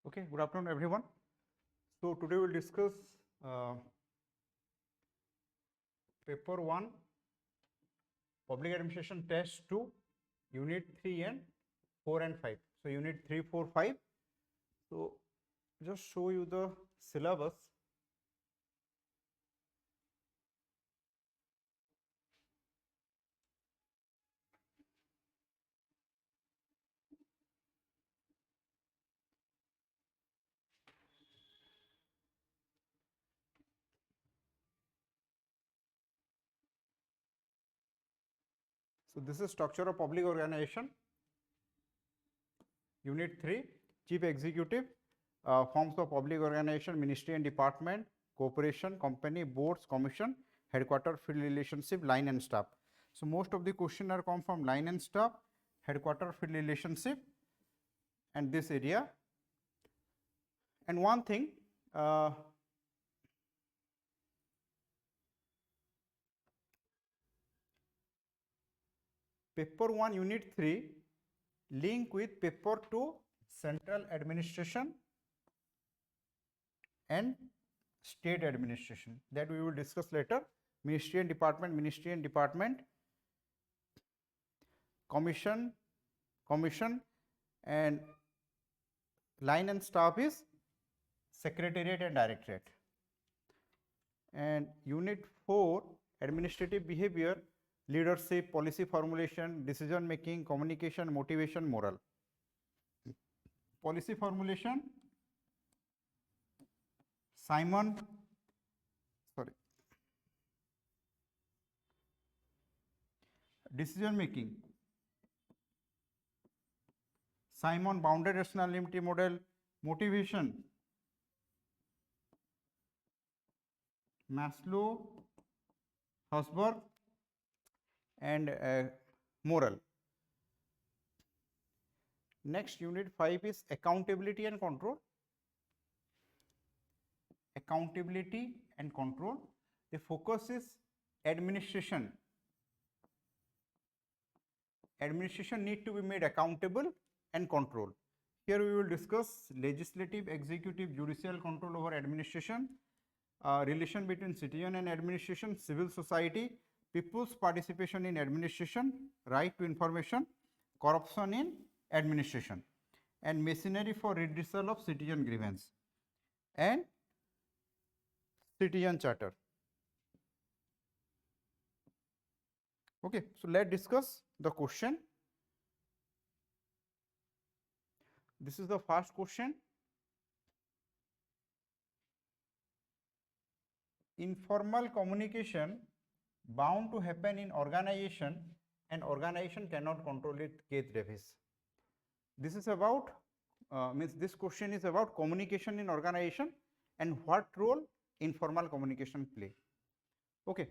Okay, good afternoon everyone. So today we'll discuss paper 1 public administration test 2 unit 3 and 4 and 5. So unit 3, 4, 5. So just show you the syllabus. So this is structure of public organization. Unit 3, chief executive, forms of public organization, ministry and department, corporation, company, boards, commission, headquarter, field relationship, line and staff. So most of the question are come from line and staff, headquarter, field relationship, and this area. And one thing, paper 1 unit 3 link with paper 2 central administration and state administration, that we will discuss later. Ministry and department, commission, and line and staff is secretariat and directorate. And unit 4 administrative behavior, leadership, policy formulation, decision making, communication, motivation, moral. Policy formulation, decision making, Simon bounded rationality model, motivation, Maslow, Husberg, and moral. Next, unit 5 is accountability and control. Accountability and control. The focus is administration. Administration need to be made accountable and control. Here we will discuss legislative, executive, judicial control over administration, relation between citizen and administration, civil society, people's participation in administration, right to information, corruption in administration, and machinery for redressal of citizen grievance, and citizen charter. Okay, so let's discuss the question. This is the first question. Informal communication bound to happen in organization, and organization cannot control it, Keith Davis. This is about, this question is about communication in organization and what role informal communication play. Okay.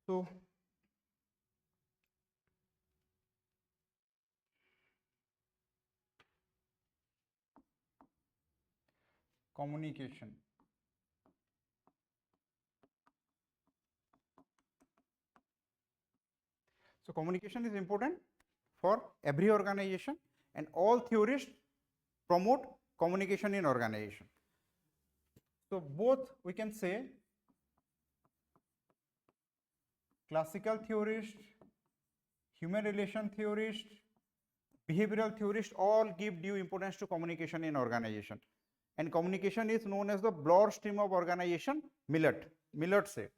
So, communication. So, communication is important for every organization, and all theorists promote communication in organization. So, both we can say classical theorists, human relation theorists, behavioral theorists all give due importance to communication in organization. And communication is known as the bloodstream of organization, Millett said.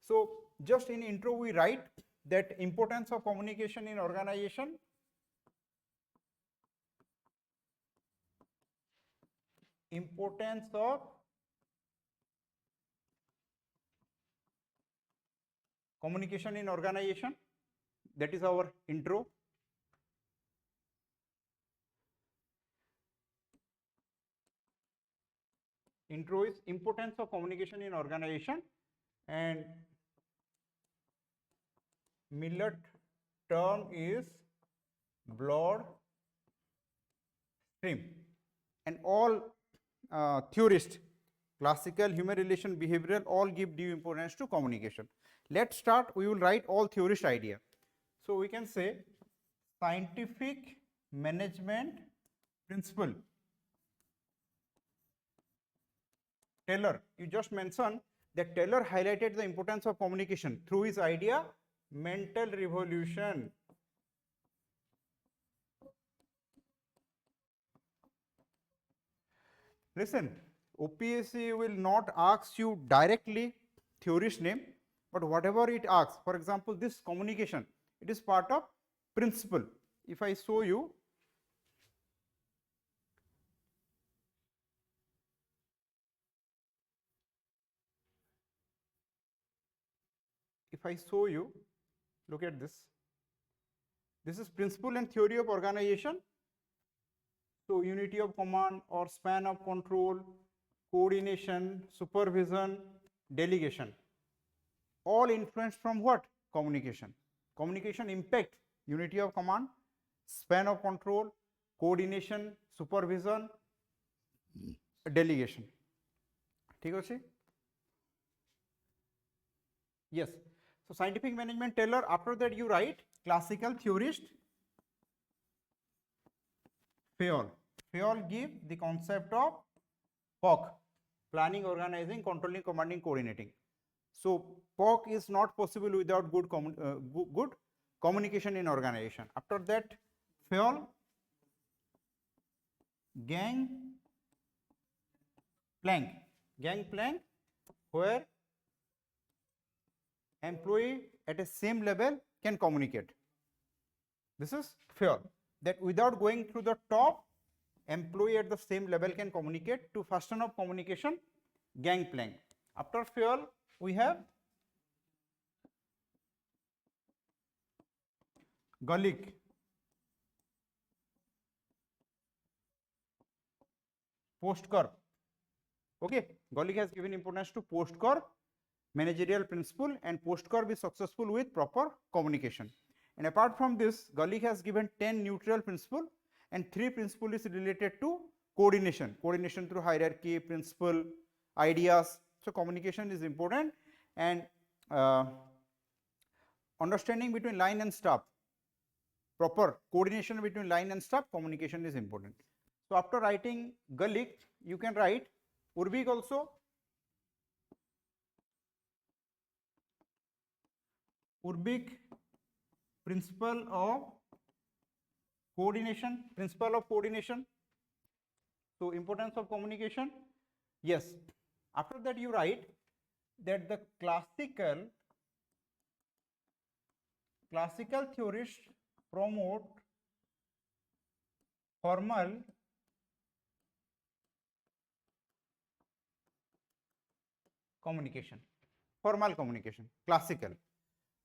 So, just in intro we write that importance of communication in organization. Importance of communication in organization, that is our intro. Intro is importance of communication in organization, and Millett term is blood stream, and all theorists, classical, human relation, behavioral, all give due importance to communication. Let's start. We will write all theorist idea. So we can say scientific management principle Taylor, you just mentioned that Taylor highlighted the importance of communication through his idea, mental revolution. Listen, OPSC will not ask you directly theorist name, but whatever it asks, for example, this communication, it is part of principle. If I show you, look at this. This is principle and theory of organization. So unity of command or span of control, coordination, supervision, delegation, all influenced from what? Communication. Communication impact unity of command, span of control, coordination, supervision, delegation. ठीक है? Yes. So scientific management Taylor, after that you write classical theorist Fayol. Fayol give the concept of POC, planning, organizing, controlling, commanding, coordinating. So POC is not possible without good communication in organization. After that, Fayol, gang plank, where employee at a same level can communicate. This is Fayol, that without going through the top, employee at the same level can communicate. To fasten of communication, gangplank. After Fayol, we have Gulick, post curve. Okay, Gulick has given importance to post curve managerial principle, and post curve is successful with proper communication. And apart from this, Gulick has given 10 neutral principle, and 3 principle is related to coordination through hierarchy, principle, ideas. So communication is important, and understanding between line and staff, proper coordination between line and staff, communication is important. So after writing Gulick, you can write Urbik also. Urbik, principle of coordination. So importance of communication. Yes. After that you write that the classical theorists promote formal communication. Classical.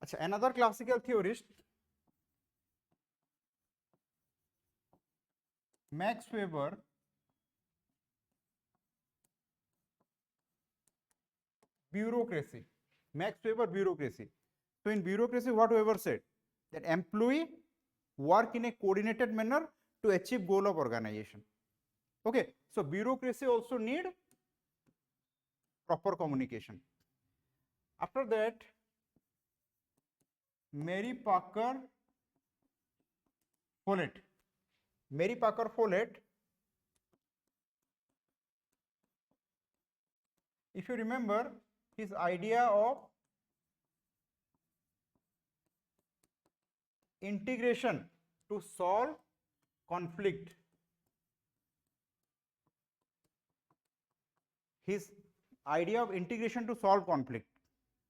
Achha, another classical theorist, Max Weber, bureaucracy. So in bureaucracy, what Weber said, that employee work in a coordinated manner to achieve goal of organization. Okay, so bureaucracy also need proper communication. After that, Mary Parker Follett. If you remember his idea of integration to solve conflict,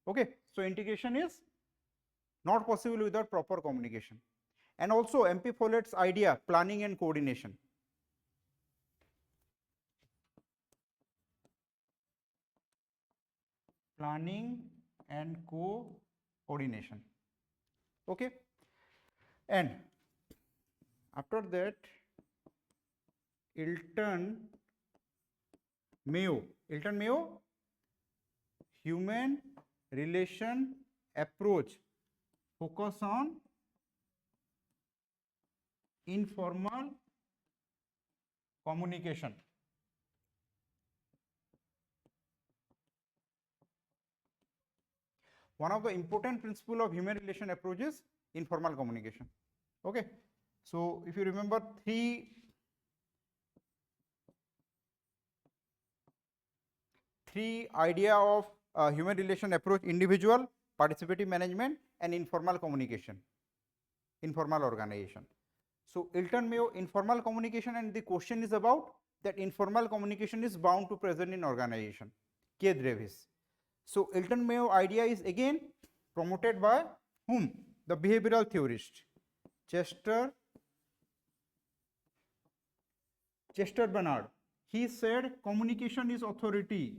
okay, so integration is not possible without proper communication. And also MP Follett's idea, planning and coordination. Okay, and after that Ilton Mayo, human relation approach, focus on informal communication. One of the important principle of human relation approach is informal communication. Okay, so if you remember three three idea of human relation approach: individual, participative management, and informal communication, informal organization. So Elton Mayo, informal communication, and the question is about that informal communication is bound to present in organization. Keith Davis. So Elton Mayo idea is again promoted by whom? The behavioral theorist Chester Bernard. He said communication is authority.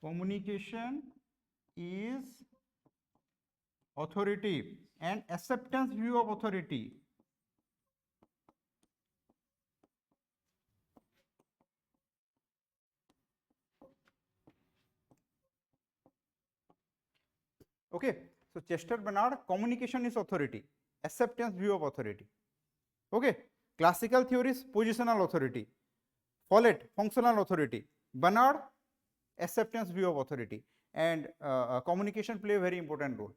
Communication is authority and acceptance view of authority. Okay, so Chester Bernard, communication is authority, acceptance view of authority. Okay, classical theories, positional authority. Follett, functional authority. Bernard, acceptance view of authority, and communication play a very important role.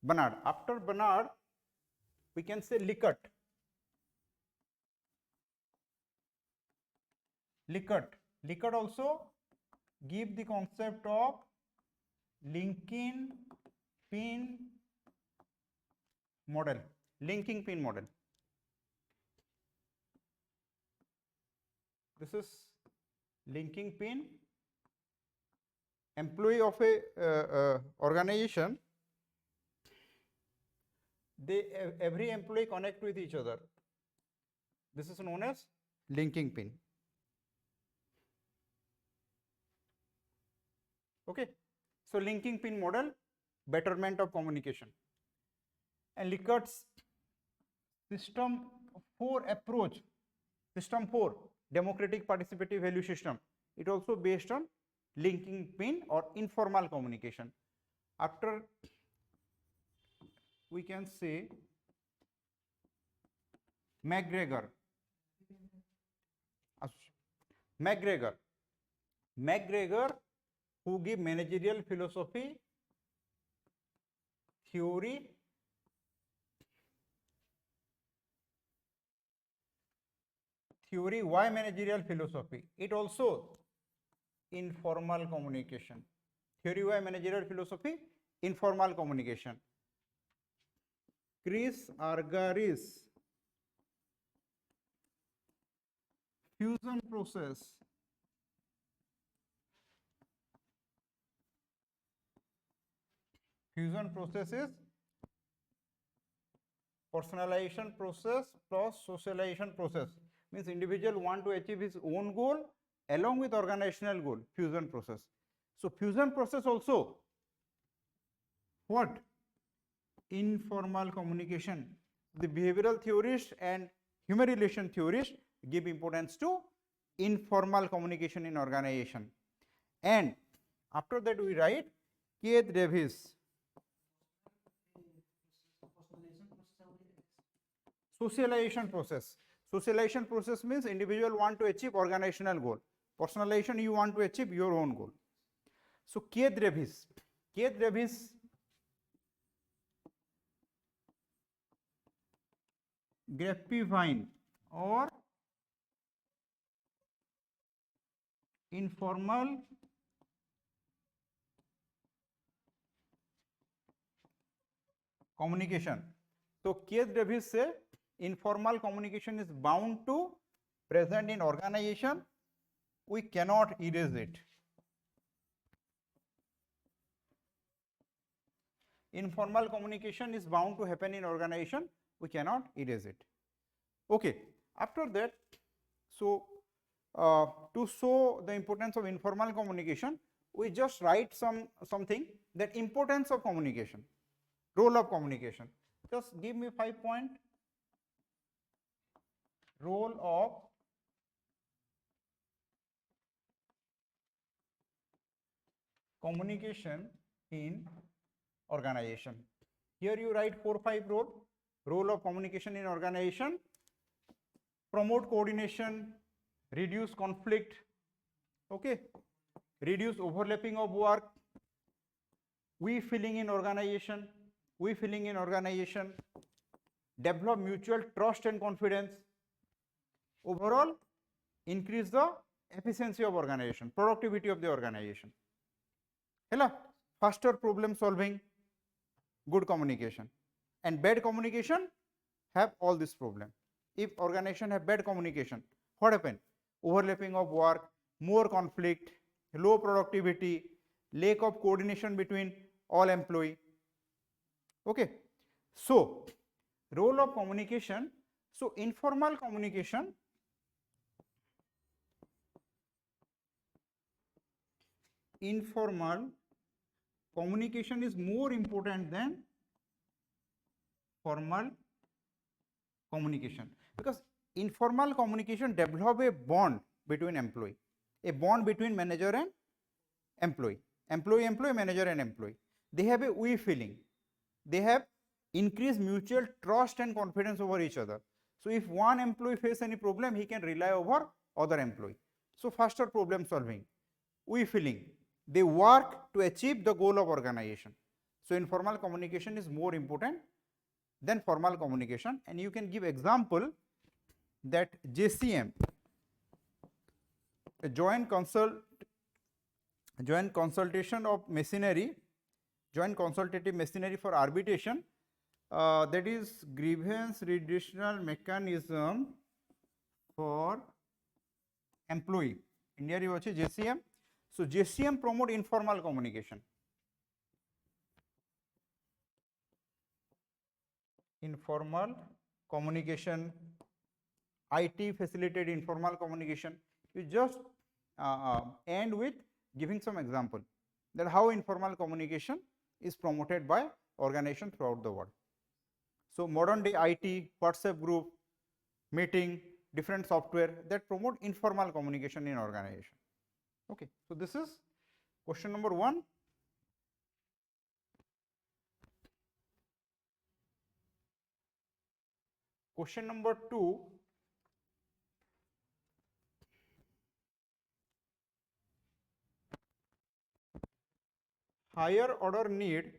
Bernard. After Bernard, we can say Likert. Likert also give the concept of linking pin model. Linking pin model. This is linking pin. Employee of a organization, every employee connect with each other. This is known as linking pin. Okay, so linking pin model, betterment of communication. And Likert's system 4 approach, system 4, democratic participative value system, it also based on linking pin or informal communication. After, we can say McGregor, who give managerial philosophy theory why managerial philosophy? It also informal communication. Theory why managerial philosophy, informal communication. Chris Argyris, fusion process. Fusion process is personalization process plus socialization process. Means individual want to achieve his own goal along with organizational goal, fusion process. So fusion process also what? Informal communication. The behavioral theorists and human relation theorists give importance to informal communication in organization. And after that we write Keith Davis. Socialization process. Socialization process means individual want to achieve organizational goal. Personalization, you want to achieve your own goal. So Keith Davis grapevine or informal communication. So Keith Davis say informal communication is bound to present in organization. We cannot erase it. Informal communication is bound to happen in organization. We cannot erase it. Okay. After that, so to show the importance of informal communication, we just write something that importance of communication, role of communication. Just give me 5 point. Role of communication in organization. Here you write 4-5 role of communication in organization: promote coordination, reduce conflict, okay, reduce overlapping of work, we feeling in organization, develop mutual trust and confidence. Overall, increase the efficiency of organization, productivity of the organization. Hela, faster problem solving, good communication. And bad communication have all this problem. If organization have bad communication, what happen? Overlapping of work, more conflict, low productivity, lack of coordination between all employee. Okay. So, role of communication. So, informal communication is more important than formal communication, because informal communication develop a bond between employee, a bond between manager and employee, manager and employee. They have a we feeling, they have increased mutual trust and confidence over each other. So if one employee face any problem, he can rely over other employee. So faster problem solving, we feeling, they work to achieve the goal of organization. So informal communication is more important than formal communication, and you can give example that JCM, a joint consultation of machinery, joint consultative machinery for arbitration, that is grievance redressal mechanism for employee. India रे ଅଛି JCM. So JCM promote informal communication. Informal communication, IT facilitated informal communication. You just end with giving some example that how informal communication is promoted by organization throughout the world. So modern day IT, WhatsApp group, meeting, different software that promote informal communication in organization. Okay, so this is question number 1. Question number 2. Higher order need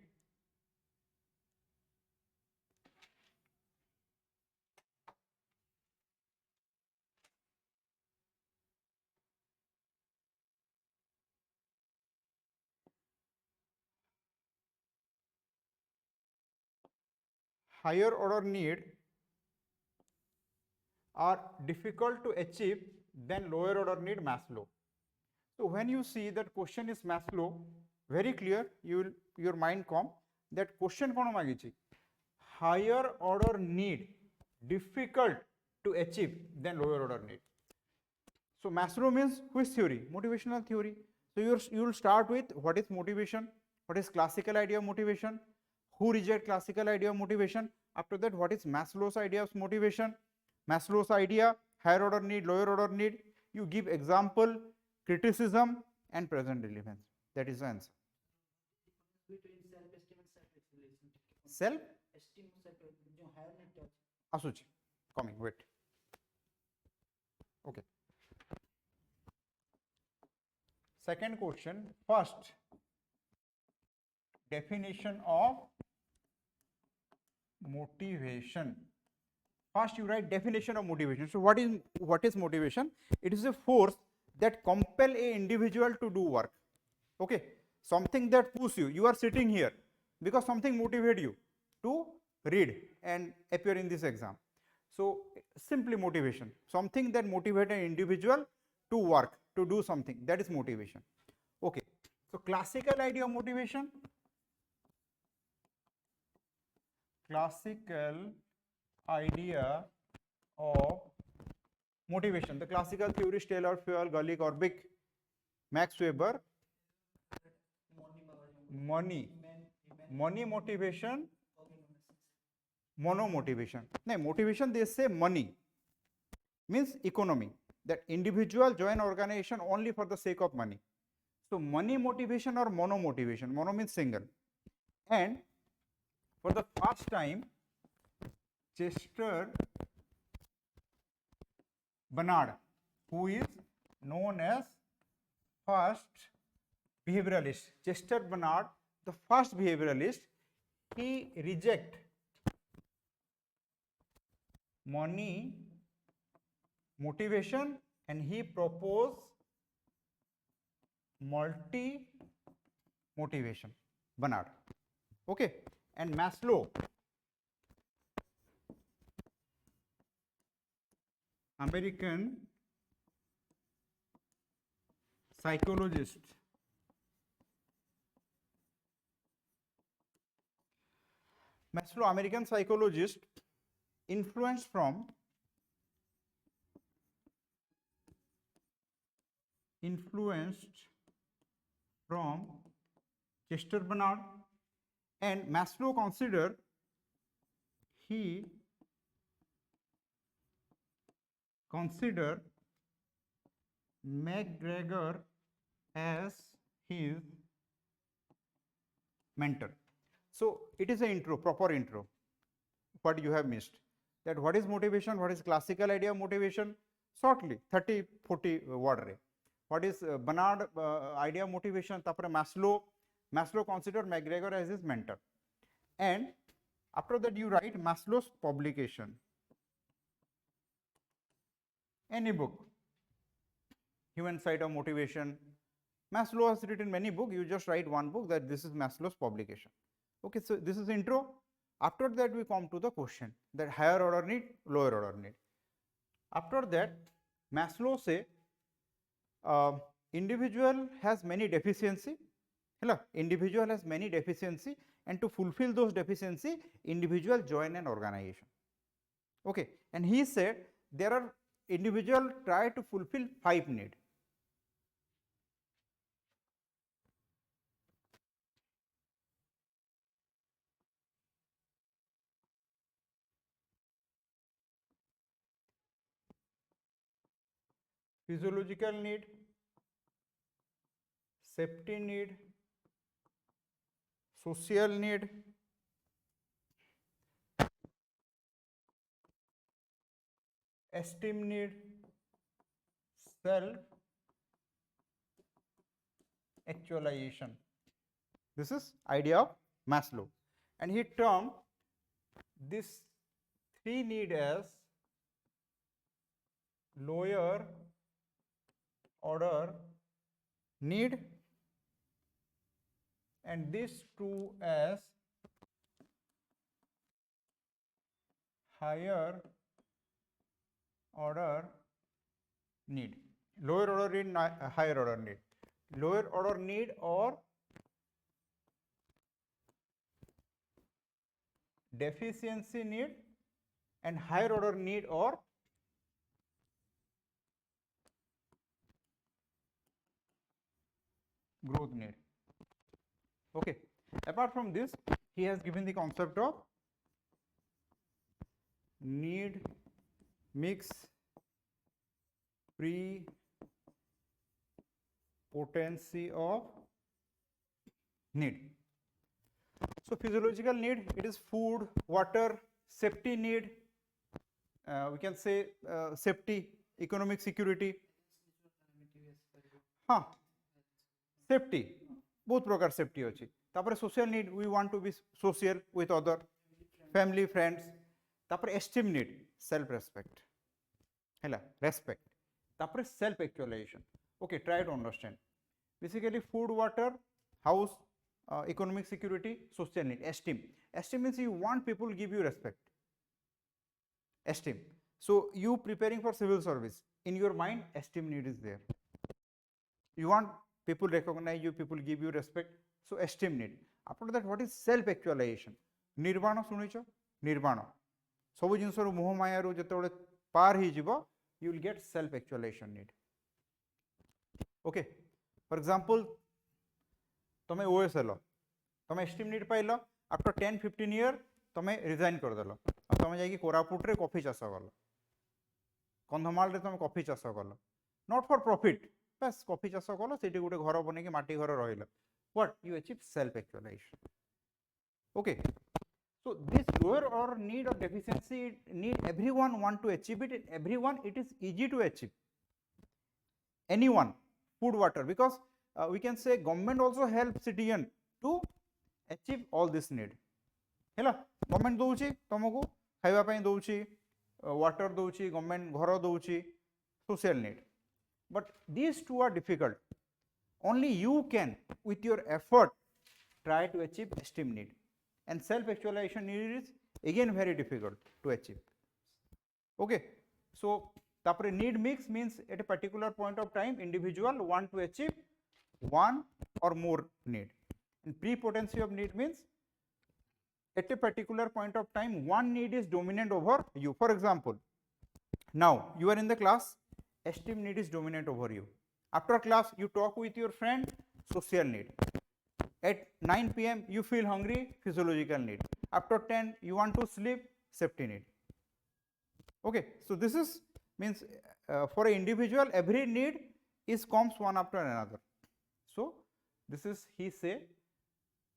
are difficult to achieve than lower order need Maslow. So when you see that question is Maslow, very clear, your mind come that question kono magichi, higher order need difficult to achieve than lower order need. So Maslow means which theory? Motivational theory. So you will start with what is motivation, what is classical idea of motivation, who reject classical idea of motivation. After that, what is Maslow's idea of motivation, Maslow's idea, higher order need, lower order need. You give example, criticism and present relevance. That is the answer. Self asuchi coming, wait. Okay. Second question, first definition of motivation. First you write definition of motivation. So what is motivation? It is a force that compel a individual to do work. Okay, something that pushes you. You are sitting here because something motivated you to read and appear in this exam. So simply motivation, something that motivates an individual to work, to do something, that is motivation. Okay, so classical idea of motivation. Classical idea of motivation. The classical theorist Taylor, Fuel, Gulick, Orbick, Max Weber. Money motivation, mono motivation. No, motivation they say money means economy, that individual join organization only for the sake of money. So money motivation or mono motivation. Mono means single. And for the first time, Chester Bernard, who is known as first behavioralist, Chester Bernard, the first behavioralist, he reject money motivation and he proposed multi motivation, Bernard. Okay, and Maslow, American psychologist, Maslow, American psychologist, influenced from Chester Bernard, and Maslow considered McGregor as his mentor. So it is an intro, proper intro. What you have missed, that what is motivation, what is classical idea of motivation, shortly 30-40 word re. What is Bernard idea of motivation, tapore Maslow considered McGregor as his mentor, and after that you write Maslow's publication, any book, human side of motivation. Maslow has written many books, you just write one book that this is Maslow's publication. Okay, so this is intro. After that we come to the question that higher order need, lower order need. After that Maslow say individual has many deficiency, individual has many deficiency, and to fulfill those deficiency individual join an organization. Okay, and he said there are individual try to fulfill 5 need. Physiological need, safety need, social need, esteem need, self actualization. This is idea of Maslow, and he termed this 3 need as lower order need, and these 2 as higher order need. Lower order need, higher order need. Lower order need or deficiency need, and higher order need or growth need. Okay. Apart from this, he has given the concept of need mix pre-potency of need. So physiological need, it is food, water, safety need, we can say safety, economic security, safety, बहुत प्रकार safety अछि. तापर social need, we want to be social with other, family, friends. तापर esteem need, self respect, हैला, respect. तापर self actualization. Okay, try to understand. Basically food, water, house, economic security, social need, esteem. Esteem means you want people give you respect. Esteem. So you preparing for civil service, in your mind esteem need is there. You want people recognize you, people give you respect, so esteem need. After that, what is self actualization? Nirvana shunicho? Nirvana. Sobu jinsoru moh maya ru jetebole par hi jibo, you will get self actualization need. Okay. For example, तमे OS hello, तमे esteem need pilo, after 10-15 year तमे resign कर देलो, और तमे जाइकी कोरापुट रे coffee चाष कलो, कंधमाल रे तमे कॉफी चाष कलो, not for profit, बस कॉफी चाष कलो, सेठी गोटे घर बनेकी माटी घर रहिलो. What you achieve self actualization. Okay, so this lower order need or deficiency need, everyone want to achieve it, and everyone it is easy to achieve. Anyone, food, water, because we can say government also help citizen to achieve all this need. Hela, government douchi tomaku khaiba pai douchi, water douchi, government ghar douchi, social need. but these two are difficult. Only you can, with your effort, try to achieve esteem need, and self actualization need is again very difficult to achieve. Okay, so tapore need mix means at a particular point of time individual want to achieve one or more need, and prepotency of need means at a particular point of time one need is dominant over you. For example, now you are in the class, esteem need is dominant over you. After class you talk with your friend, social need. At 9 p.m. you feel hungry, physiological need. After 10 you want to sleep, safety need. Okay, so this is means for an individual every need is comes one after another. So this is he say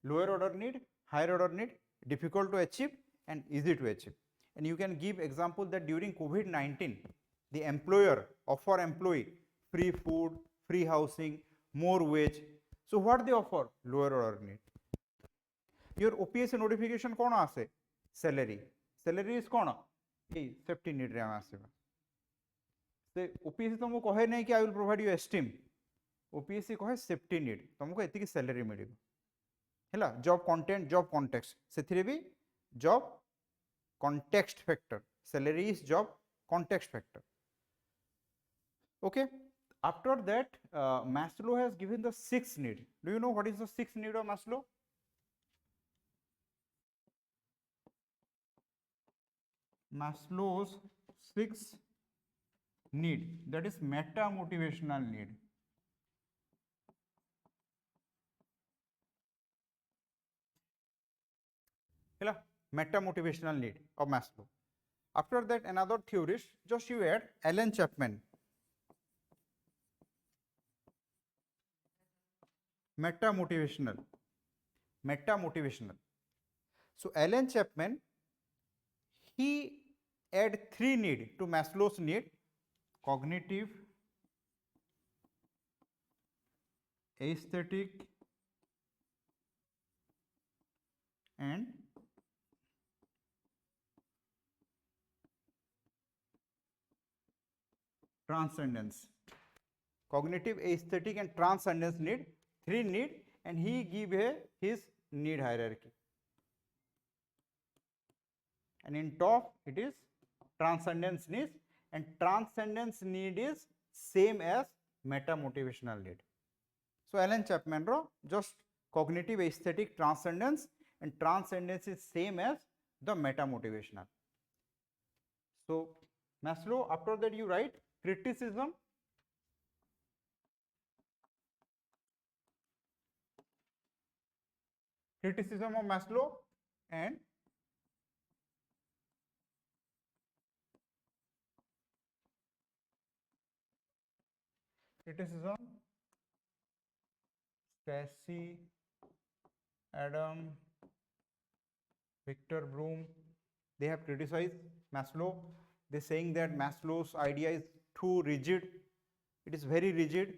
lower order need, higher order need, difficult to achieve and easy to achieve. And you can give example that during COVID-19 the employer offer employee free food, free housing, more wage. So what they offer? Lower order need. Your OPS notification कौन आसे? Salary. Salary is कौन? ए safety need रे आसे. से OPS तुमको कहे नहीं कि I will provide you esteem. OPS कहे safety need. तुमको इतनी salary मिलेगी. हैला job content, job context. सेथिरे भी job context factor. Salary is job context factor. Okay. After that, Maslow has given the sixth need. Do you know what is the sixth need of Maslow? Maslow's sixth need, that is meta motivational need. Meta motivational need of Maslow. After that, another theorist, just you add Alan Chapman. Meta motivational. So Alan Chapman, he add three need to Maslow's need: cognitive, aesthetic, and transcendence. Cognitive, aesthetic, and transcendence need, three need, and he give his need hierarchy. And in top it is transcendence need, and transcendence need is same as meta motivational need. So Alan Chapman ro just cognitive, aesthetic, transcendence, and transcendence is same as the meta motivational. So Maslow, after that you write criticism, of Maslow, and criticism, Stacy, Adam, Victor Broom, they have criticized Maslow. They saying that Maslow's idea is too rigid. It is very rigid,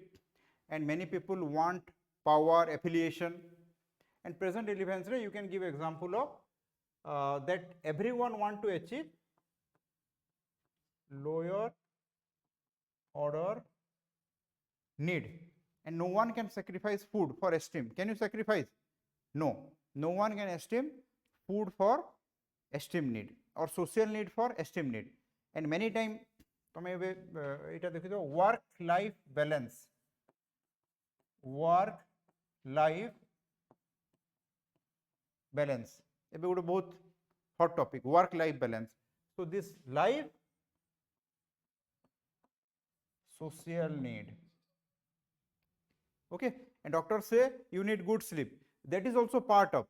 and many people want power, affiliation. And present relevance, you can give example of that everyone want to achieve lower order need, and no one can sacrifice food for esteem. Can you sacrifice? No, no one can esteem food for esteem need or social need for esteem need. And many time তুমি এটা দেখো work life balance, work life balance ଏବେ ଗୋଟେ ବହୁତ hot topic, work life balance. So this life, social need. Okay, and doctor say you need good sleep, that is also part of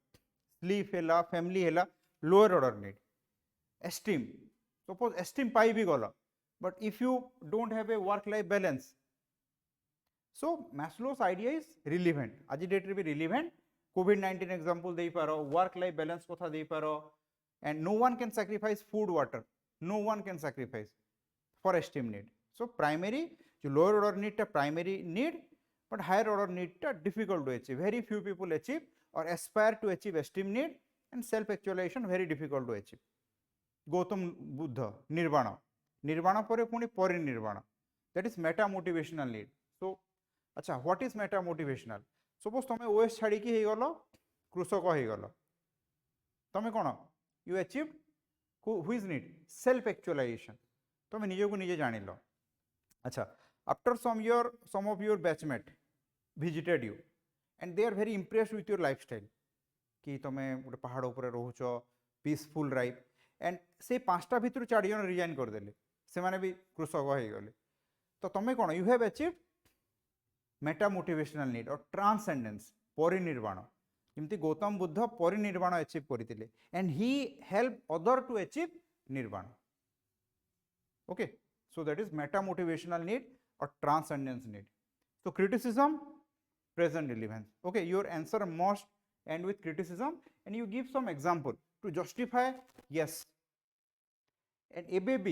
sleep hela, family hela, lower order need. Esteem, suppose esteem pai bhi gala, but if you don't have a work life balance, so Maslow's idea is relevant, aji date re bhi relevant. COVID-19 example dei paro, work life balance kotha dei paro, and no one can sacrifice food, water, no one can sacrifice for esteem need. So primary jo lower order need ta primary need, but higher order need ta difficult to achieve. Very few people achieve or aspire to achieve esteem need, and self actualization very difficult to achieve. Gautam Buddha, nirvana, nirvana pore puni parinirvana. that is meta motivational need. So अच्छा what is meta motivational? Suppose तुम OS छाड़ी की हे गलो कृषक हे गलो तुम कौन you achieved who is need self actualization तुम निजे को निजे जान लो अच्छा after some of your batchmate visited you and they are very impressed with your lifestyle कि तुम गोटे पहाड़ उपर रोच पीसफुल लाइफ एंड से पांचटा भितर 4 जन रिजाइन करदे से माने भी कृषक हो गले तो तुम कौन you have achieved meta motivational need और ट्रांसेंडेंस परिनिर्वाण जमती गौतम बुद्ध परिनिर्वाण अचीव करते and he help other to achieve nirvana okay so that is meta motivational need और transcendence need so criticism present relevance okay your answer must end with criticism and you give some example to justify yes and ABB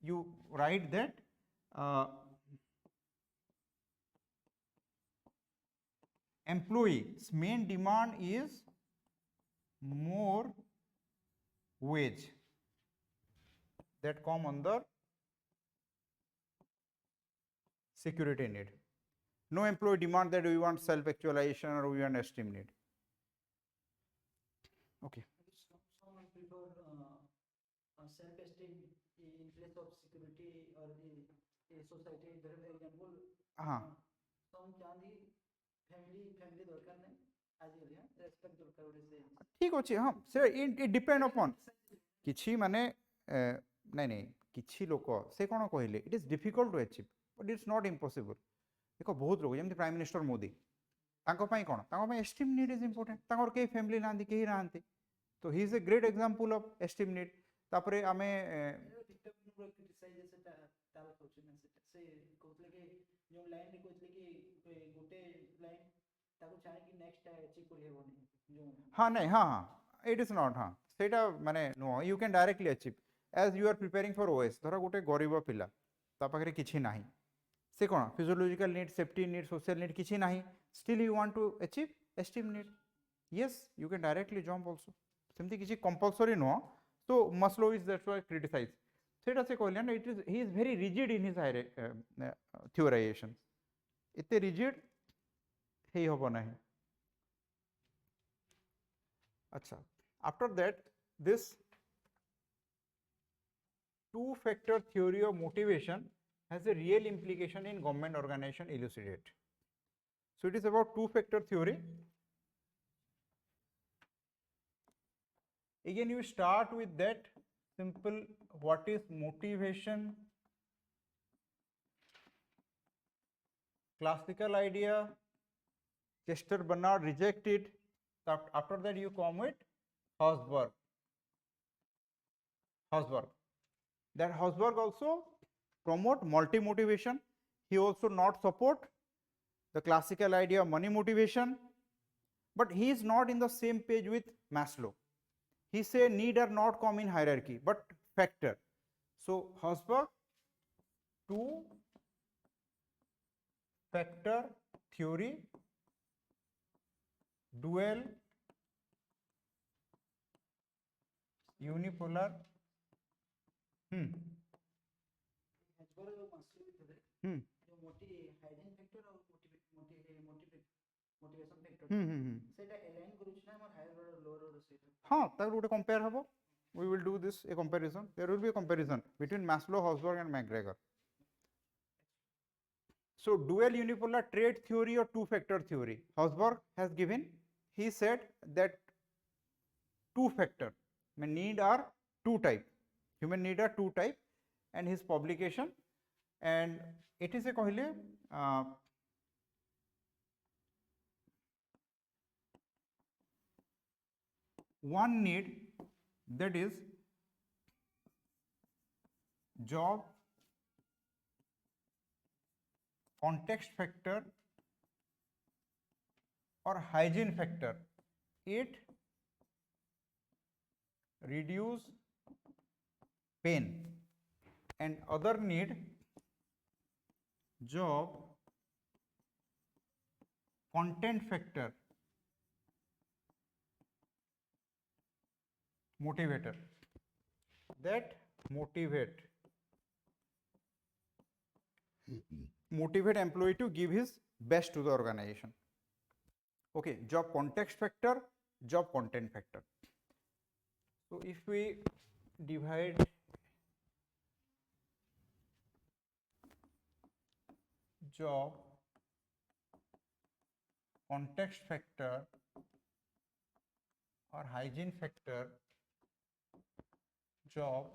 you write that employee's main demand is more wage that come under security need. No employee demand that we want self-actualization or we want esteem need. Okay. Some prefer self-esteem in place of security or the society. For example, some chandi family दरकार नहीं आज ये respect दरकार उड़े से. ठीक अच्छे हाँ से it depend upon किछि माने नहीं नहीं किछि लोक से कौन कहले it is difficult to achieve but it's not impossible. देखो बहुत लोग जमी प्राइम मिनिस्टर मोदी कौन एस्टीम नीड इज इंपोर्टेंट कई फैमिली ना कहीं ना तो he is a great example of esteem need तापरे आमे हाँ नहीं हाँ हाँ इट इज नॉट हाँ सेटा माने no you can directly achieve as you are preparing for OS धर गोटे गरीब पिला ता पाखरे किछि नाही से कौन physiological need safety need social need किसी ना still you want to achieve esteem need yes you can directly jump also सेमती किसी कंपलसरी नुह तो Maslow is that's why criticise सेटा से कहले ना it is he is very rigid in his theorisation इते रिजिड हे होबो नाही अच्छा after that this two factor theory of motivation has a real implication in government organization elucidate. So it is about two-factor theory. Again you start with that simple what is motivation, classical idea, Chester Bernard rejected. After that you come with Hausberg. That Hausberg also promote multi-motivation. He also not support the classical idea of money motivation, but he is not in the same page with Maslow. He say need are not come in hierarchy but factor. So Hausberg two factor theory, dual, unipolar. हाँ गोटे compare हम we will do this a comparison. There will be a comparison between Maslow, Hausberg and McGregor. So dual unipolar trait theory or two factor theory Hausberg has given. He said that two factor need are two type, human need are two type, and his publication and it is a कहले one need that is job, context factor or hygiene factor. It reduce pain and other need job, content factor, motivator that motivate motivate employee to give his best to the organization. Okay, job context factor, job content factor. So if we divide job context factor or hygiene factor, job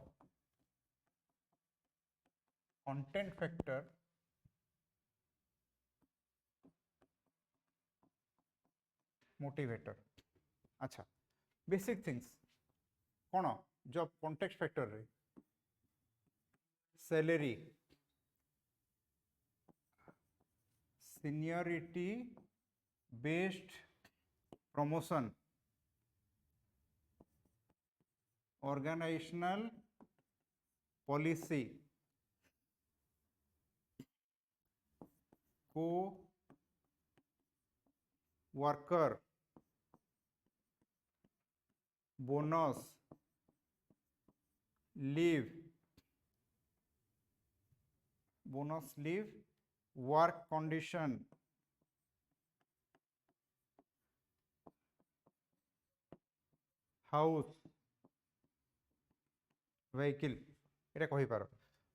content factor, motivator. अच्छा, basic things कौन job context factor रे salary, seniority based promotion, organizational policy, co-worker, bonus, leave, work condition, house, vehicle. এটা কহি পার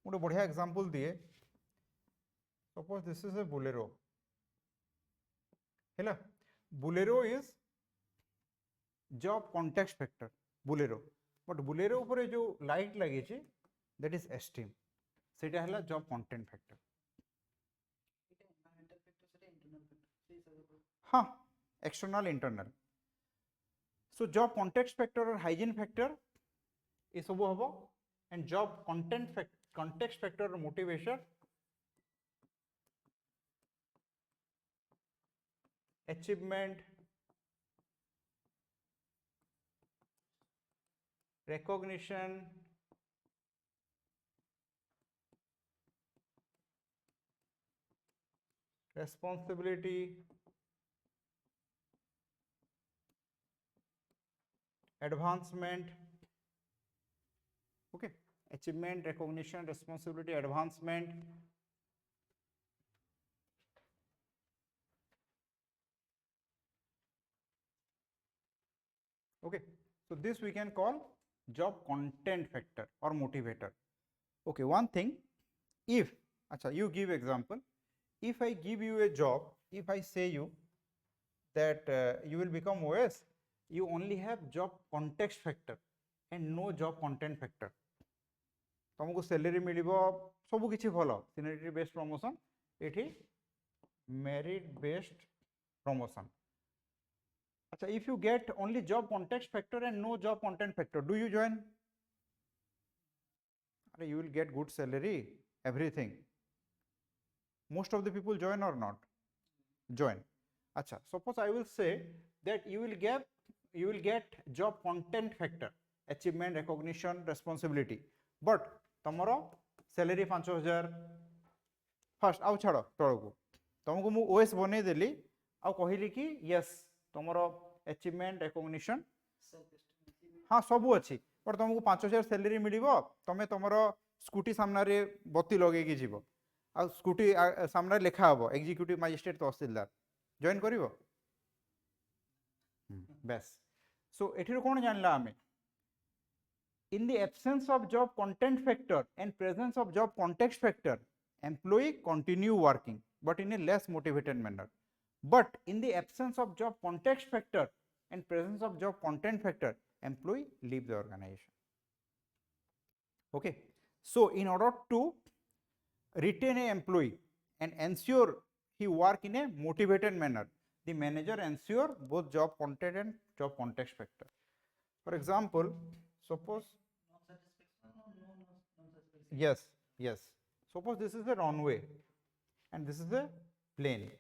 ଗୋଟେ ବଢିଆ example दिए. Suppose this is a bolero. ହେଲା, bolero is job context factor, bolero. But bolero উপরে जो light লাগিয়েছে that is esteem, সেটা হলো job content factor. हाँ, external internal. So job context factor और hygiene factor ये सब हबो, and job context factor और motivation, achievement, recognition, responsibility, advancement. Okay, achievement, recognition, responsibility, advancement. Okay, so this we can call job content factor or motivator. Okay, one thing, if acha you give example, if I give you a job, if I say you that you will become OS, you only have job context factor and no job content factor. तुमको salary मिलिबो सब किछि भलो, seniority based promotion, एठी merit based promotion. अच्छा, if you get only job context factor and no job content factor, do you join? You will get good salary, everything. Most of the people join or not? Join. Acha, suppose I will say that you will get job content factor, achievement, recognition, responsibility, but तमरो salary 5000 first आउ छाड़ तलको तुमको मु OS बनै देली आ कहिली कि yes तमरो achievement recognition हाँ सब अच्छी, बट तुमको 5000 सैलरी मिलिबो, तमे तमरो स्कूटी सामना रे बत्ती लगे कि जीवो आ स्कूटी सामना लेखा हबो एग्जीक्यूटिव मजिस्ट्रेट तहसीलदार, जॉइन करिवो बस. सो एठिरो कोन जानला आमे, in the absence of job content factor and presence of job context factor, employee continue working but in a less motivated manner. But in the absence of job context factor and presence of job content factor, employee leave the organization. Okay, so in order to retain an employee and ensure he work in a motivated manner, the manager ensure both job content and job context factor. For example, suppose yes, suppose this is a runway and this is a plane.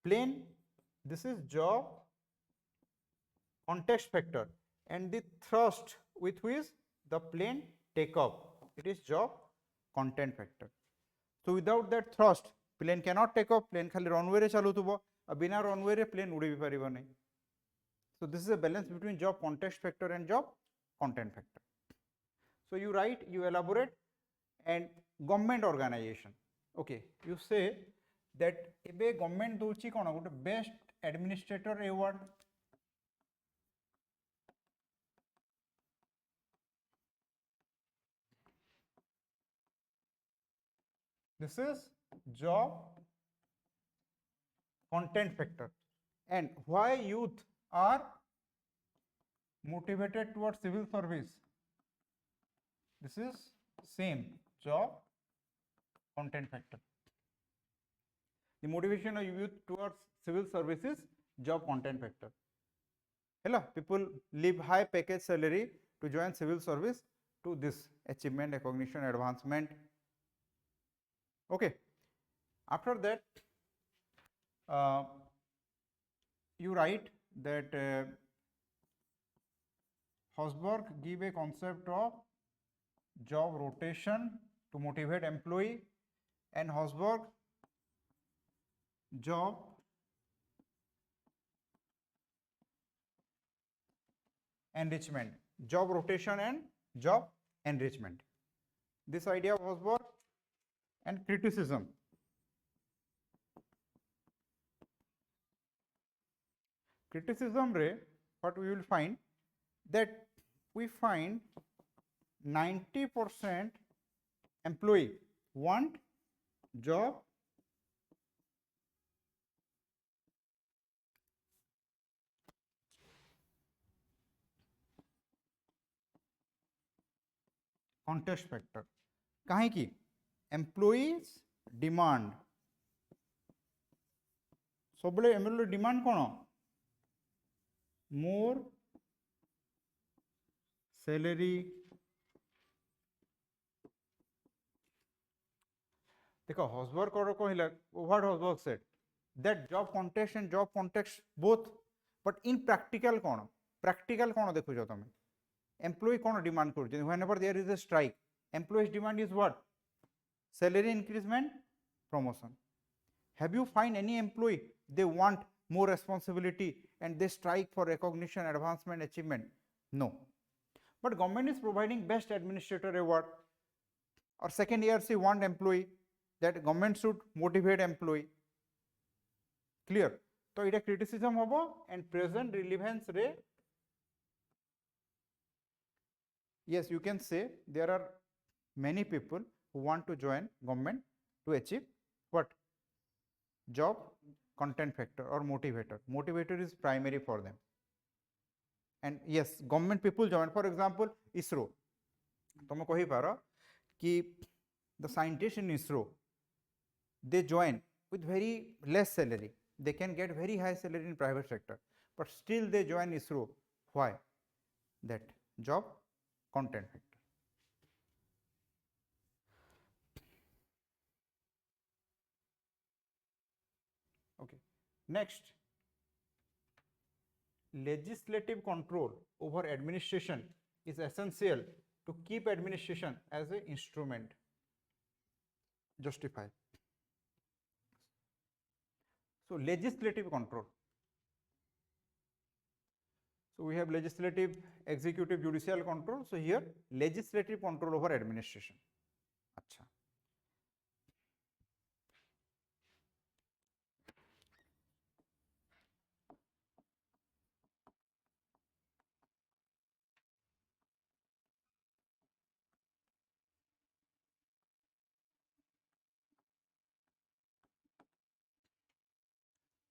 Plane, this is job context factor, and the thrust with which the plane take off, it is job content factor. So without that thrust, plane cannot take off, plane खाली runway रे चलुथुबो, बिना runway रे plane उड़ी भी परिबो नहीं. So this is a balance between job context factor and job content factor. So you write, you elaborate, and government organization. Okay, you say that ebe government douchi kono gote best administrator award. This is job content factor. And why youth are motivated towards civil service? This is same job content factor. The motivation of youth towards civil service is job content factor. Hello, people leave high package salary to join civil service to this achievement, recognition, advancement. Okay. After that, you write that Hosberg give a concept of job rotation to motivate employee, and Hosberg job enrichment, job rotation and job enrichment. This idea of Hosberg and criticism. Criticism re, what we will find that we find 90% employee want job contest factor. काहे की employees demand सबले MLA demand कोन more salary देखो Herzberg को कहला what Herzberg said that job context and job context both but in practical कोन देखु जो तुम एम्प्लॉय कोन डिमांड कर whenever there is a strike employees demand is what salary increment promotion. Have you find any employee they want more responsibility and they strike for recognition, advancement, achievement? No. But government is providing best administrator award, or second year she want employee that government should motivate employee. Clear? So it a criticism hobo and present relevance re. Yes, you can say there are many people who want to join government to achieve what? Job content factor or motivator. Motivator is primary for them. And yes, government people join. For example, ISRO. तुम कही पारो कि the scientists in ISRO they join with very less salary. They can get very high salary in private sector, but still they join ISRO. Why? That job content factor. Okay. Next, legislative control over administration is essential to keep administration as an instrument. Justify. So, legislative control. So, we have legislative, executive, judicial control. So, here legislative control over administration. Achha.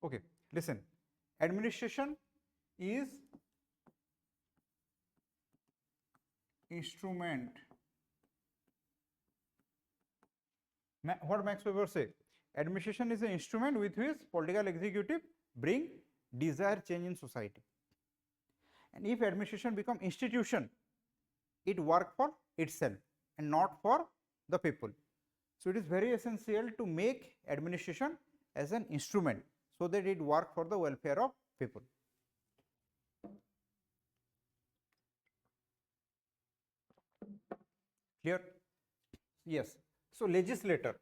Okay, listen, administration is instrument. What Max Weber say? Administration is an instrument with which political executive bring desired change in society. And if administration become institution, it work for itself and not for the people. So it is very essential to make administration as an instrument so that it work for the welfare of people. Clear? Yes. So legislator.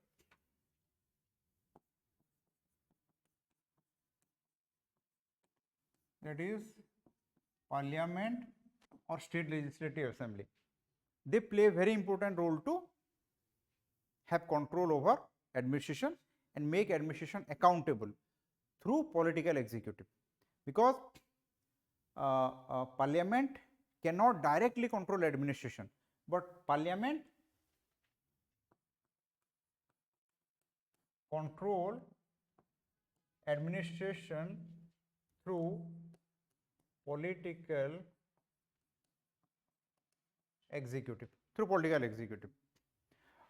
That is parliament or state legislative assembly. they play a very important role to have control over administration and make administration accountable through political executive, because parliament cannot directly control administration, but parliament control administration through political executive,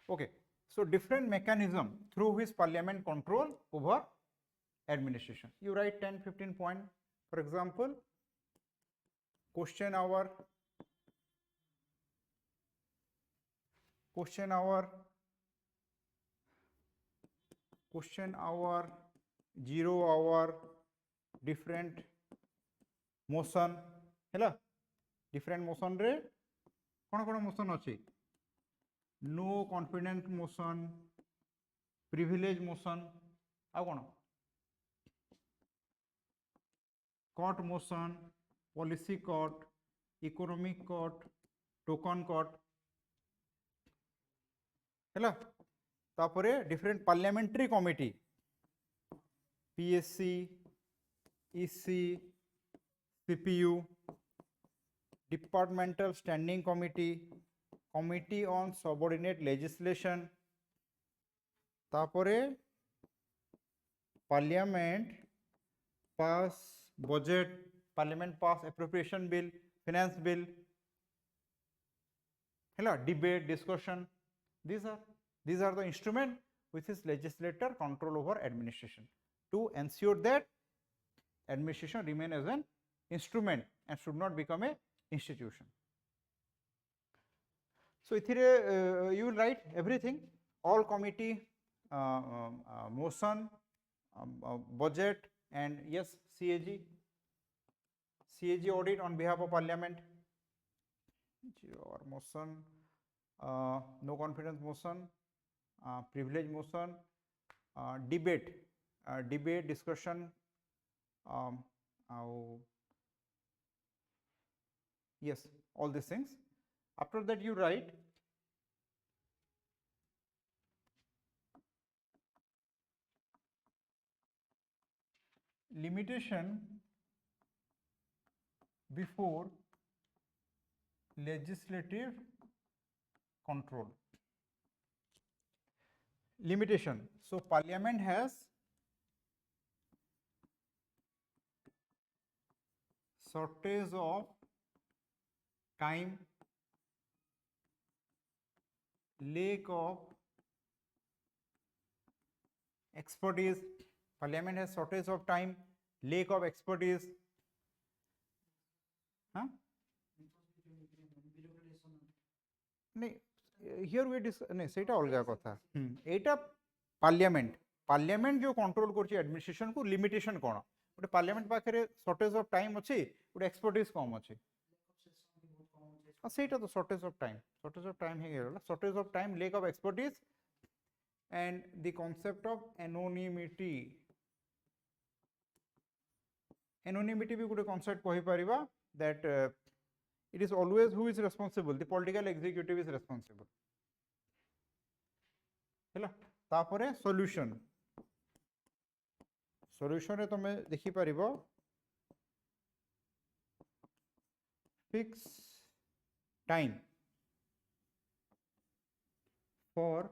okay. So different mechanism through which parliament control over administration, you write 10-15 point. For example, question hour, 0 hour, different motion है different motion रे कौन कौन motion अच्छी, no confidence motion, privilege motion, आ कौन court motion, policy court, economic court, token court है तापरे different parliamentary committee, PSC, EC, CPU, departmental standing committee, committee on subordinate legislation, तापरे parliament pass budget, parliament pass appropriation bill, finance bill, debate, discussion. These are the instrument which is legislator control over administration to ensure that administration remain as an instrument and should not become a institution. So you will write everything, all committee, motion, budget, and yes, CAG audit on behalf of parliament, or motion, no confidence motion, privilege motion, debate, discussion, yes, all these things. After that you write limitation before legislative control. Limitation. So parliament has shortage of time, lack of expertise. Parliament has shortage of time, lack of expertise. Huh? Here we सेटा अलग कथा एटा parliament जो control करछि administration को limitation कोन गोटे parliament पाखरे shortage of time अछि गोटे एक्सपर्टीज कम अछि सेटा तो शॉर्टेज ऑफ टाइम हे गेला shortage of time lack of expertise and the concept of anonymity भी गोटे कांसेप्ट कहि परिबा that it is always who is responsible, the political executive is responsible हैला तापरे सॉल्यूशन रे तमे देखि परिबो fix time for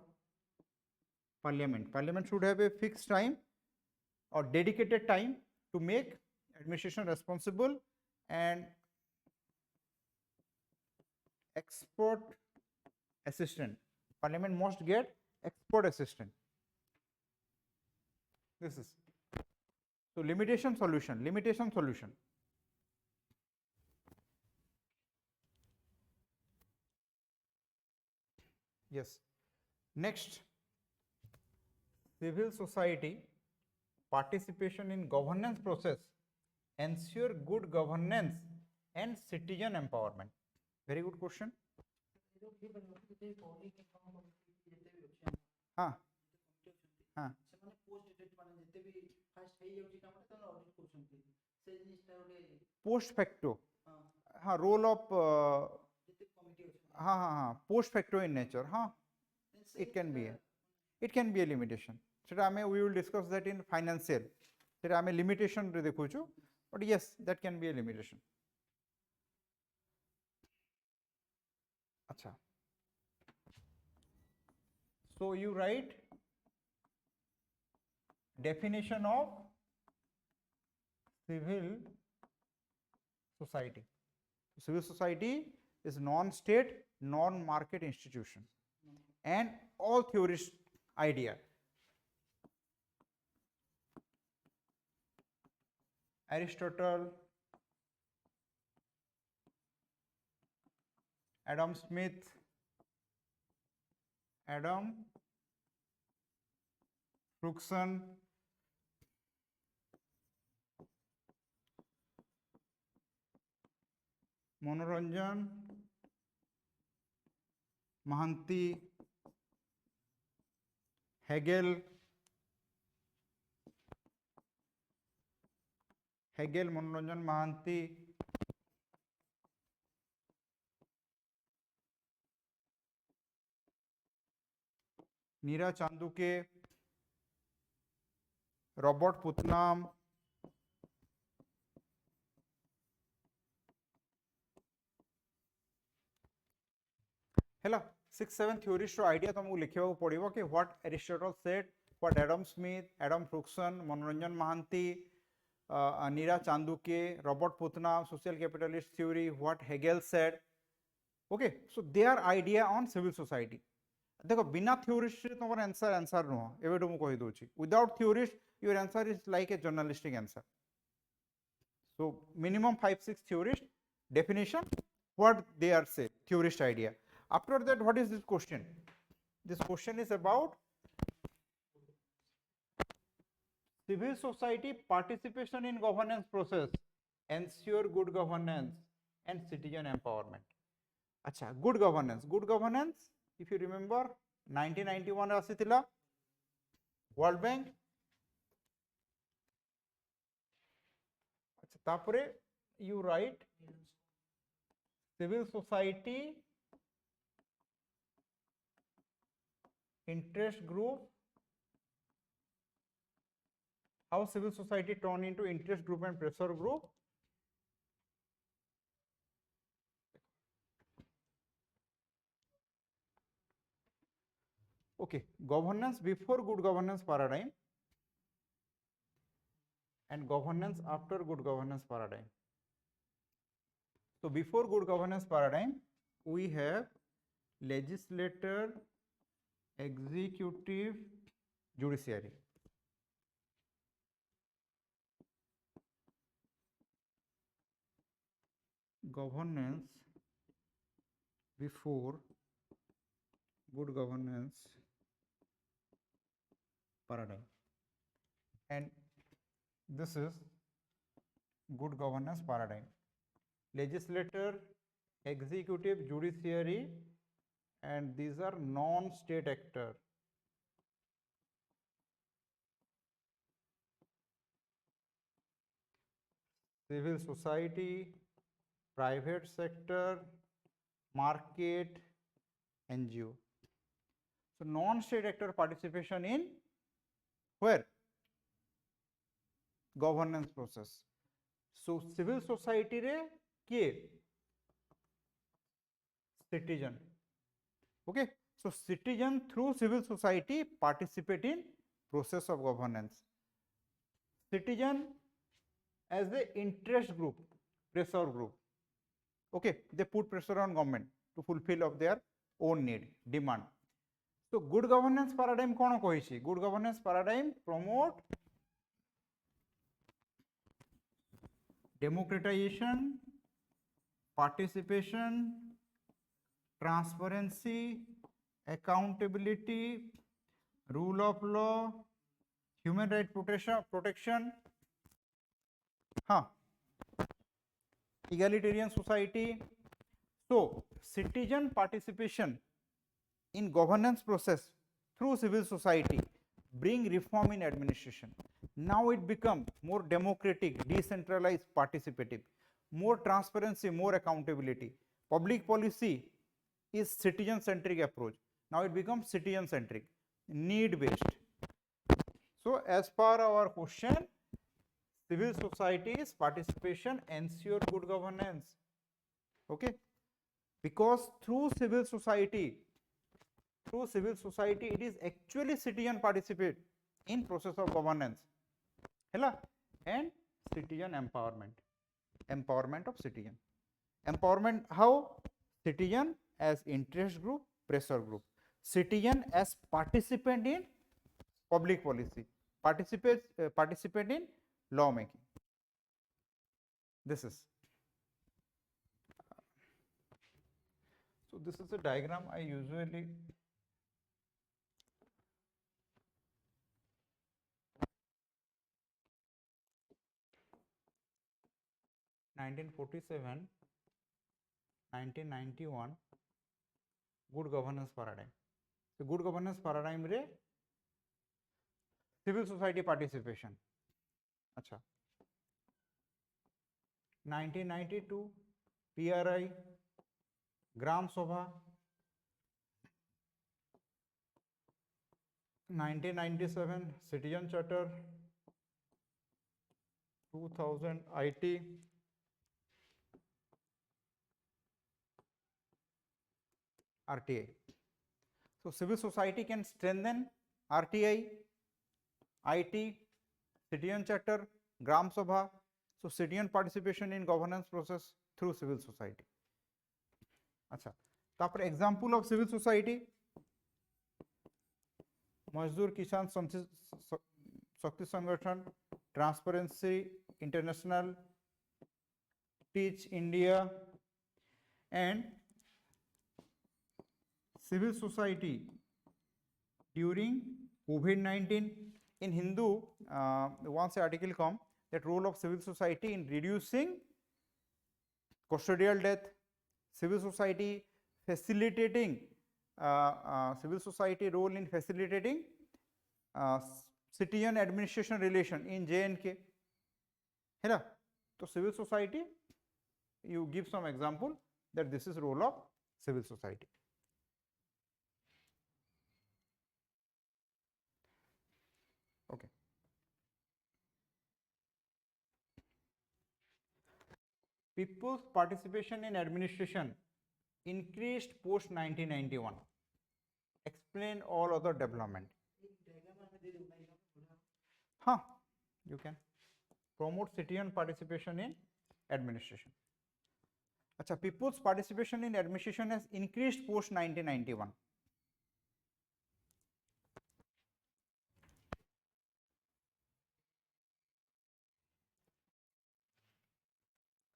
parliament should have a fixed time or dedicated time to make administration responsible, and expert assistant, parliament must get expert assistant. This is so limitation solution. Yes, next, civil society participation in governance process ensure good governance and citizen empowerment. Very good question. हाँ हाँ post facto हाँ role of post facto in nature, it can be a limitation. সেটা আমি we will discuss that in financial, সেটা আমি limitation রে দেখুଛୁ, but yes, that can be a limitation. আচ্ছা, so you write definition of civil society. Civil society is non-state, non-market institution, and all theorist idea. Aristotle, Adam Smith, Adam Fruxon, Manoranjan Mahanti, Hegel, Manoranjan Mahanti, Neera Chandhoke, Robert Putnam, है 6-7 theorist idea तुमको लिखा पड़ो कि what Aristotle said, what Adam Smith, Adam Ferguson, Manoranjan Mahanti, Neera Chandhoke, Robert Putnam, social capitalist theory, what Hegel said. Okay, so their idea on civil society. देखो बिना theorist तुम answer नुह एवं मुझे कहीदे, without theorist your answer is like a journalistic answer. So minimum 5-6 theorist definition, what they are say, theorist idea. After that, what is this question? This question is about civil society participation in governance process, ensure good governance and citizen empowerment. Acha, good governance. Good governance, if you remember, 1991 asithila World Bank. Acha, tapore you write civil society interest group, how civil society turn into interest group and pressure group. Okay, governance before good governance paradigm and governance after good governance paradigm. So before good governance paradigm, we have legislature, executive, judiciary. Governance before good governance paradigm, and this is good governance paradigm. Legislature, executive, judiciary, and these are non-state actor. Civil society, private sector, market, NGO. So non-state actor participation in where? Governance process. So civil society re ke citizen. Okay, so citizen through civil society participate in process of governance. Citizen as the interest group, pressure group. Okay, they put pressure on government to fulfill of their own need, demand. So good governance paradigm kono koichi? Good governance paradigm promote democratization, participation, transparency, accountability, rule of law, human right protection, egalitarian society. So citizen participation in governance process through civil society bring reform in administration. Now it become more democratic, decentralized, participative, more transparency, more accountability. Public policy is citizen centric approach. Now it becomes citizen centric, need based. So as per our question, civil society's participation ensure good governance. Okay, because through civil society it is actually citizen participate in process of governance, hela, and citizen empowerment of citizen. Empowerment how? Citizen as interest group, pressure group, citizen as participant in public policy, participate in law making. This is, so this is a diagram I usually (1947, 1991) good governance paradigm. So good governance paradigm re civil society participation. Acha, 1992 PRI, Gram Sabha, 1997 Citizen Charter, 2000 IT, RTI. So civil society can strengthen RTI, IT, citizen charter, Gram Sabha. So citizen participation in governance process through civil society. अच्छा, तापर example of civil society, मजदूर किसान शक्ति संगठन, transparency international, teach India, and civil society during COVID-19. In Hindu, once an article come that role of civil society in reducing custodial death, civil society facilitating civil society role in facilitating citizen administration relation in J&K, है ना? तो civil society, you give some example that this is role of civil society. Okay. People's participation in administration increased post 1991. Explain all other development. Huh, you can promote citizen participation in administration. Acha, people's participation in administration has increased post 1991.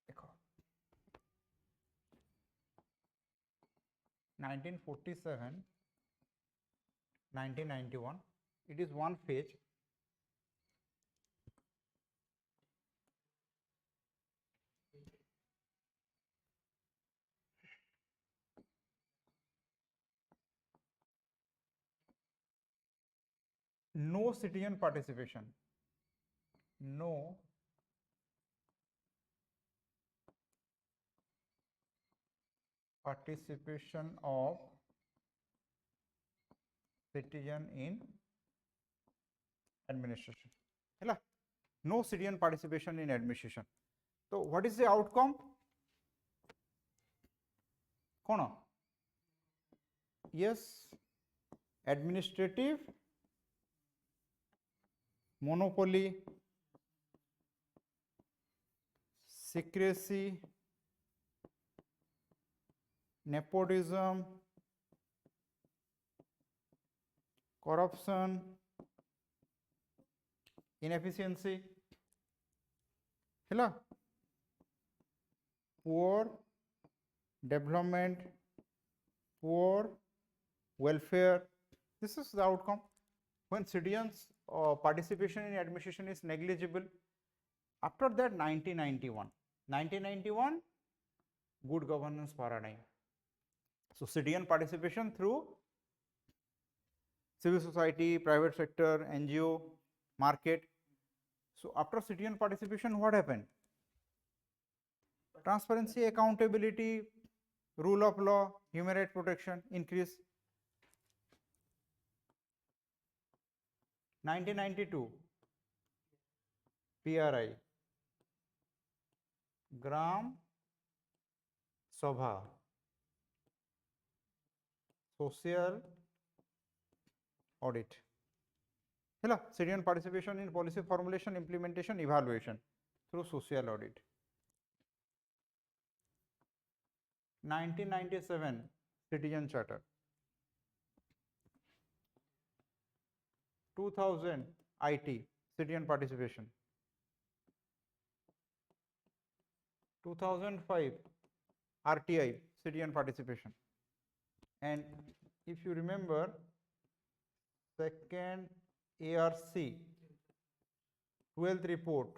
देखो, 1947, 1991, it is one phase. No citizen participation, no participation of citizen in administration, है, no citizen participation in administration. So what is the outcome? कौन? Yes, administrative monopoly, secrecy, nepotism, corruption, inefficiency, है, poor development, poor welfare. This is the outcome when citizens participation in administration is negligible. After that, 1991 good governance paradigm. So citizen participation through civil society, private sector, NGO, market. So after citizen participation, what happened? Transparency, accountability, rule of law, human right protection increase. 1992 PRI ग्राम सभा social audit है citizen participation in policy formulation, implementation, evaluation through social audit. 1997 citizen charter. 2000 IT citizen participation. 2005 RTI citizen participation. And if you remember, second ARC 12th report,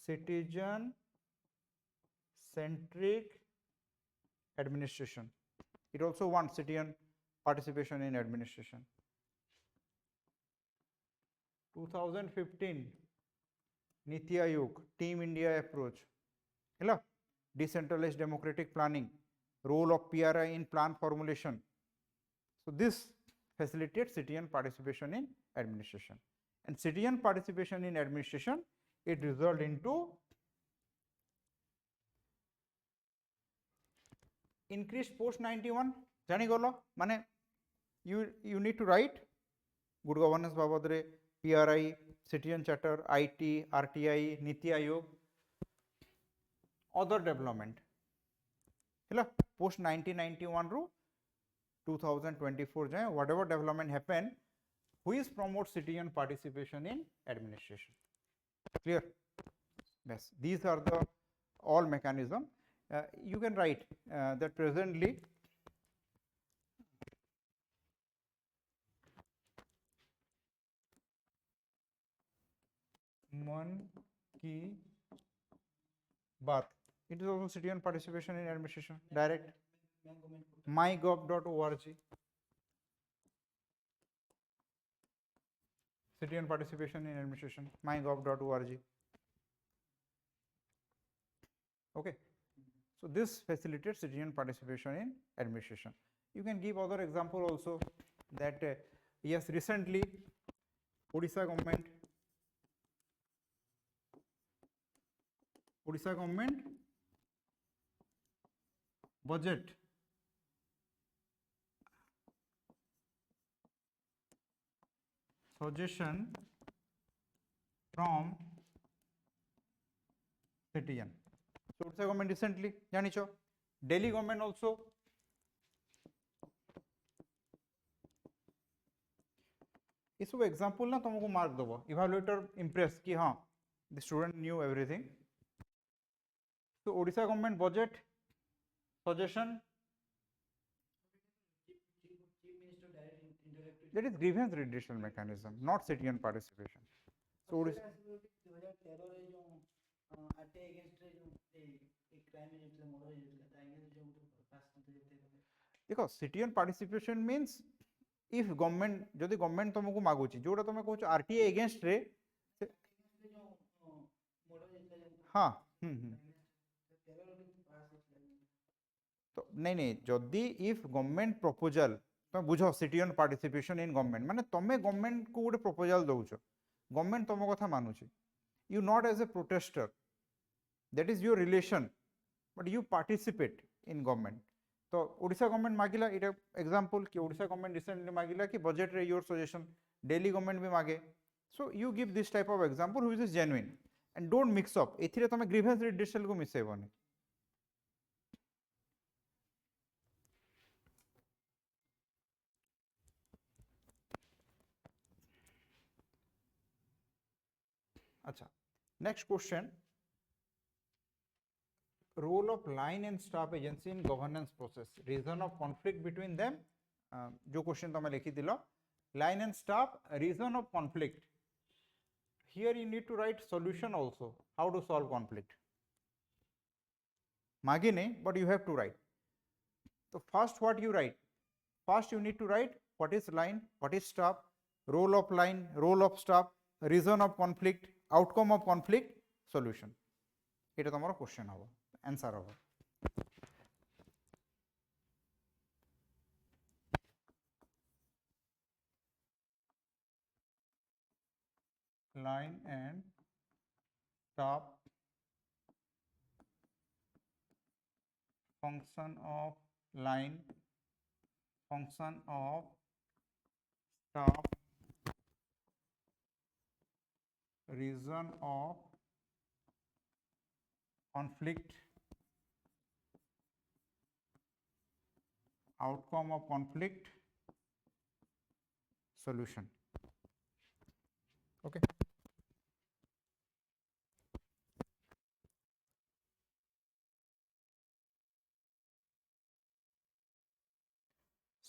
citizen centric administration. It also wants citizen participation in administration. 2015 Niti Aayog Team India approach. Hello, decentralized democratic planning, role of PRI in plan formulation. So this facilitates citizen participation in administration. And citizen participation in administration, it results into increased post 91. Jani golo mane you need to write good governance babadre PRI, citizen charter, IT, RTI, Niti Aayog, other development. Hello, post 1991 ru 2024 jaye whatever development happen, which promotes citizen participation in administration. Clear? Yes, these are the all mechanism. You can write that presently Man Ki Baat, it is also citizen participation in administration, direct. mygov.org, citizen participation in administration, mygov.org. Okay, so this facilitates citizen participation in administration. You can give other example also that yes, recently Odisha government budget suggestion from citizen. So Odisha government recently janicho, Delhi government also. ये सब example ना तुमको mark देबो, evaluator impress कि हाँ the student new everything. So Odisha government budget suggestion, that is grievance redressal mechanism, not citizen participation. So Odisha because citizen participation means if government जदि government तुमको मागुची जोटा तुम कहूँ RTA against रे हाँ तो नहीं जदि if government proposal तुम बुझ citizen participation in government माने तुमे government को गोटे proposal दउछ, government तुम कथा मानुची, you not as a protester, that is your relation, but you participate in government. तो ओडिशा गवर्नमेंट मागिला इटा एग्जांपल कि ओडिशा गवर्नमेंट रिसेंटली मागिला कि बजट रे योर सजेशन, दिल्ली गवर्नमेंट भी मागे. So you give this type of example which is genuine and don't mix up. एथिरे तमे grievance redressal को मिसेबनी. अच्छा, next question, role of line and staff agency in governance process, reason of conflict between them. जो question तुम लिखी दिलो, line and staff, reason of conflict. Here you need to write solution also, how to solve conflict. मागे नहीं, but you have to write. So first what you write? First you need to write what is line, what is staff, role of line, role of staff, reason of conflict, outcome of conflict, solution. এটা তোমার question হবে, answer होगा. line and staff, function of line, function of staff, reason of conflict, outcome of conflict, solution. Okay.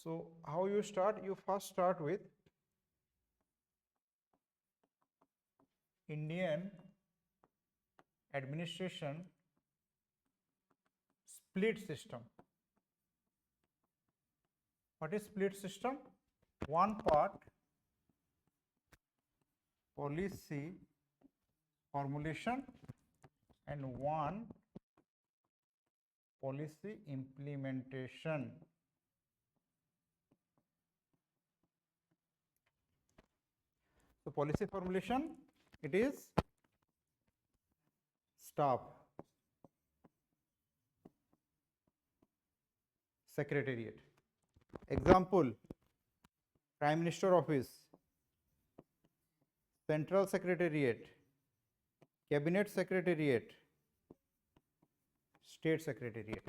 So how you start? You first start with Indian administration split system. What is split system? One part policy formulation and one policy implementation. So policy formulation, it is staff, secretariat. Example, Prime Minister Office, Central Secretariat, Cabinet Secretariat, State Secretariat.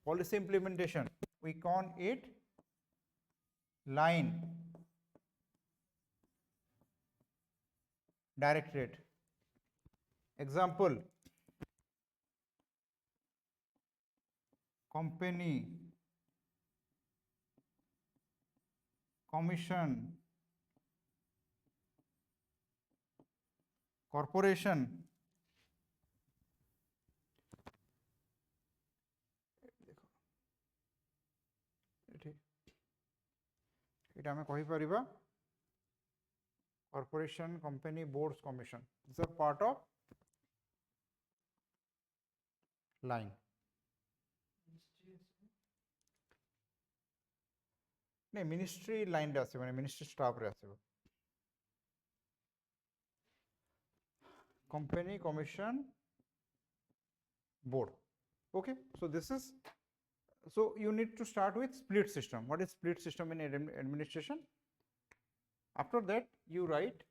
Policy implementation, we call it line directorate. Example, company, commission, corporation, এটা ଆମେ କହିପାରିବା corporation, company, boards, commission. These are part of line. नहीं ministry line रे आसीबो, ministry staff रे आसीबो. Company, commission, board. Okay, so this is, so you need to start with split system. What is split system in administration? After that you write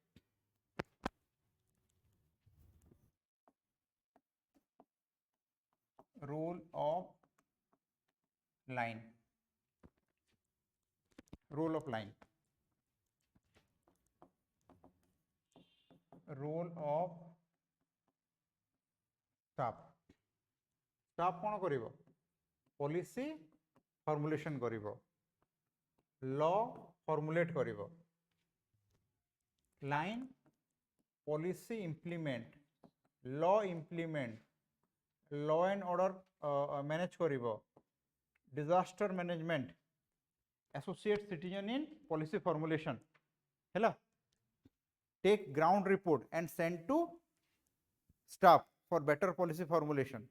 role of line, role of line, role of staff. Staff कौन करिवो? Policy formulation करिवो, law formulate करिवो, line policy implement, law implement, law and order manage करिवो, disaster management, associate citizen in policy formulation. Hela, take ground report and send to staff for better policy formulation.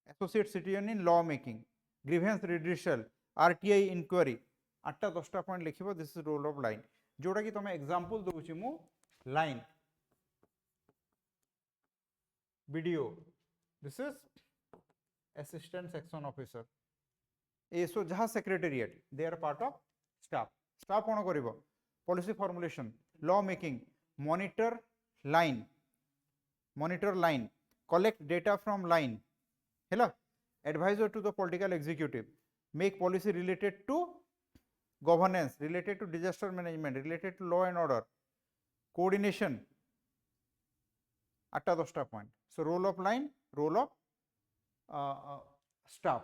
Associate citizen in law making, grievance redressal, RTI inquiry. 8-10 point लिखिबो. This is role of line. जोटा कि तमे example दोउची मु line. BDO. This is assistant section officer. ASO जहाँ secretariat, they are part of staff. Staff कौन करिवो? Policy formulation, law making, monitor line, collect data from line. Hello, advisor to the political executive, make policy related to governance, related to disaster management, related to law and order, coordination. 8-10 point. So role of line, role of staff.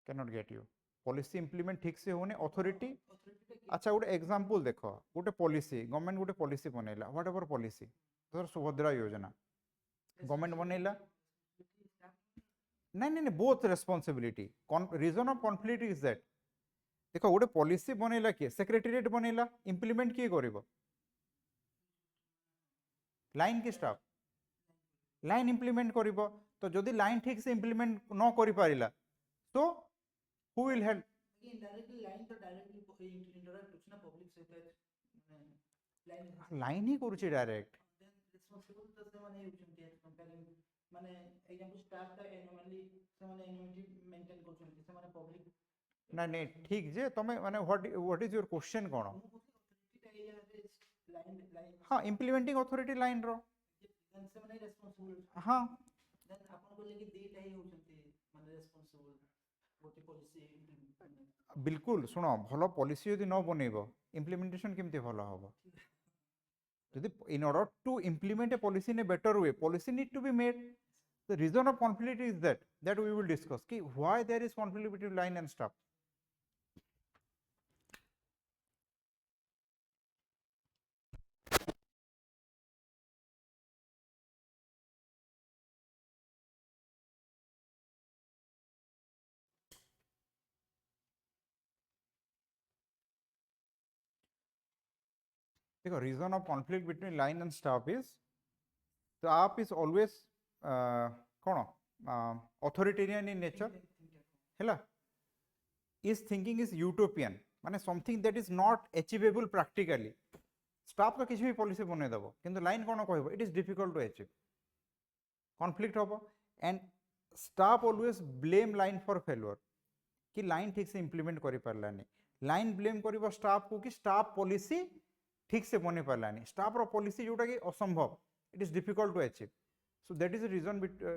Cannot get you. Policy implement ठीक से होने authority. अच्छा गोटे example देखो, गोटे policy government गोटे policy बनैला, whatever policy, sir Subhadra योजना गवर्नमेंट बनैला. नहीं नहीं नहीं, both responsibility. Reason of conflict is that. देखो गोटे पॉलिसी बनैला किए, सेक्रेटेरिएट बनैला, इंप्लीमेंट किए करिवो? लाइन के स्टाफ. लाइन इंप्लीमेंट करिवो. तो जदि लाइन ठीक से इंप्लीमेंट न करि पारिला, So who will help? indirectly line तो directly interact कुछ ना public से line line ही करूची direct. then responsible तो ସେମାନେ ହେଉଛନ୍ତି comparing ମାନେ example staff ଟା annually ସେମାନେ annuity maintain କରୁଛନ୍ତି ସେମାନେ public ନା ନାଇଁ ଠିକ୍ ଯେ ତମେ ମାନେ what is your question କ'ଣ? ହଁ implementing authority line ର ସେମାନେ responsible ହଁ then ଆପଣ କହିଲେ କି ଦିଟା ହିଁ ହେଉଛନ୍ତି ମାନେ responsible ଗୋଟେ policy बिल्कुल शुण भल पॉलिसी यदि न बनइब इम्प्लीमेंटेशन केमती भल हम यदि in order to implement a policy in a better way policy need to be made the reason of conflict is that we will discuss कि why there is conflict between line and staff देखो reason of conflict between line and staff is always कौन authoritarian in nature है is thinking is utopian माने something that is not achievable practically staff तो किसी भी policy बनईदेव किंतु line कौन कह it is difficult to achieve conflict हम and staff always blame line for failure कि लाइन ठीक से इम्प्लीमेंट कर पारानी लाइन ब्लेम कर स्टाफ को कि स्टाफ पॉलिसी ठीक से बनी पारानी स्टाफ रो पॉलिसी जोटा कि असंभव it is difficult to achieve so that is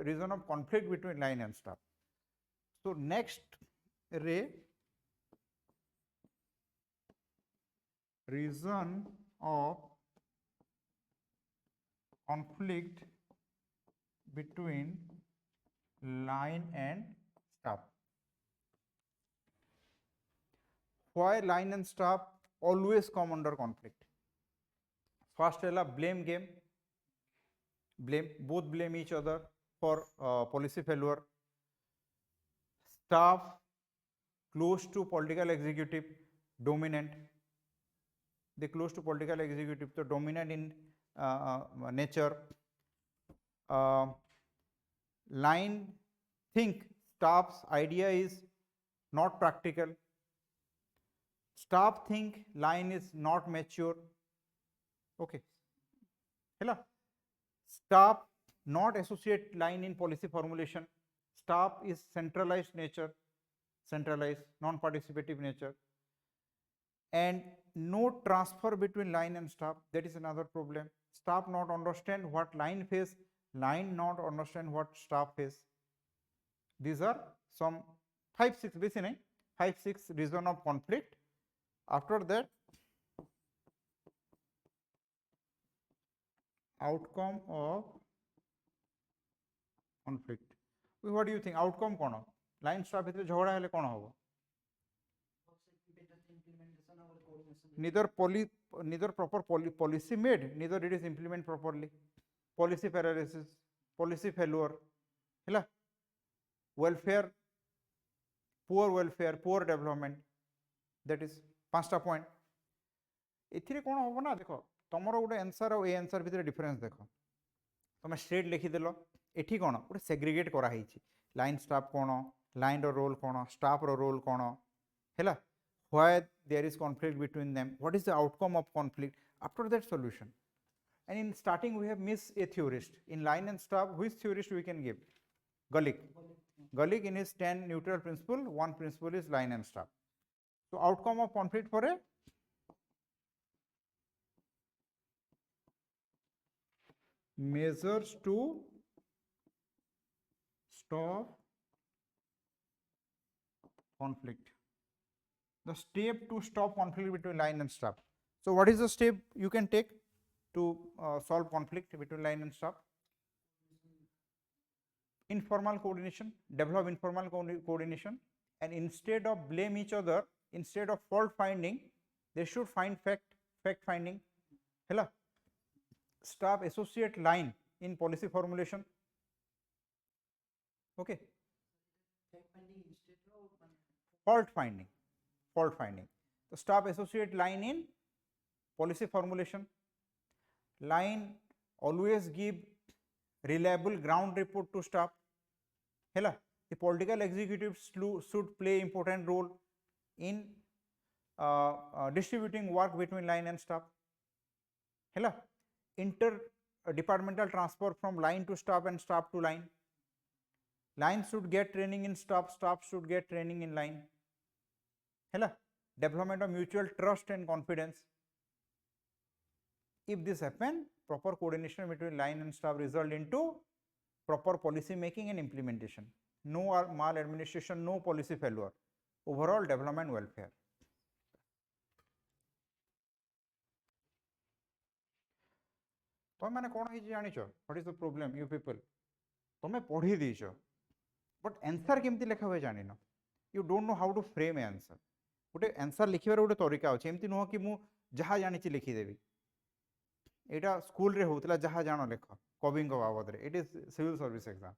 reason of conflict between line and staff so next रे reason of conflict between line and staff. Why line and staff always come under conflict? First है blame game. Both blame each other for policy failure. Staff close to political executive, dominant. They close to political executive, so dominant in nature. Line think staff's idea is not practical. Staff think line is not mature. Okay. Hello. Staff not associate line in policy formulation. Staff is centralized nature, centralized, non-participative nature. And no transfer between line and staff, that is another problem. Staff not understand what line face, line not understand what staff face. These are some 5-6 basically 5-6 reason of conflict. After that, outcome of conflict. What do you think outcome kono line staff bhitere झगड़ा हेले कोन होबो neither proper policy made, neither it is implemented properly, policy paralysis, policy failure, है welfare, poor development, that is 5टा point. एथिरे कोन होबो ना देखो तमरो गोटे answer और ए आंसर भितर डिफरेंस देखो तुम स्ट्रेट लिखिदेल एठी कोन गोटे सेग्रीगेट करा हिची लाइन स्टाफ कोन लाइन रो रोल कोन स्टाफ रो रोल कोन हैला why there is conflict between them, what is the outcome of conflict, after that solution. And in starting we have missed a theorist in line and staff. Which theorist we can give? Gulick in his 10 neutral principle, one principle is line and staff. So outcome of conflict for a measures to stop conflict, the step to stop conflict between line and staff. So what is the step you can take to solve conflict between line and staff? Informal coordination, develop informal coordination, and instead of blame each other, instead of fault finding, they should find fact finding. Hello, staff associate line in policy formulation. Okay, fault finding. So staff associate line in policy formulation. Line always give reliable ground report to staff. Hela, The political executives should play important role in distributing work between line and staff. Hela inter departmental transfer from line to staff and staff to line. Line should get training in staff, staff should get training in line. Hela development of mutual trust and confidence. If this happen, proper coordination between line and staff result into proper policy making and implementation. No maladministration, no policy failure. Overall development welfare. तुम मैंने कौन है जानिछ what is the problem you people तुम पढ़ी दीच but answer केमती लिखा हुए जानिन you don't know how to frame a answer गोटे आंसर लिखिबार गोटे तरीका अच्छे एमती नुह कि मु जहाँ जानी लिखिदेवी यहाँ स्कूल रे होतला जहाँ जान लेख कवि बाबद रे it is civil service exam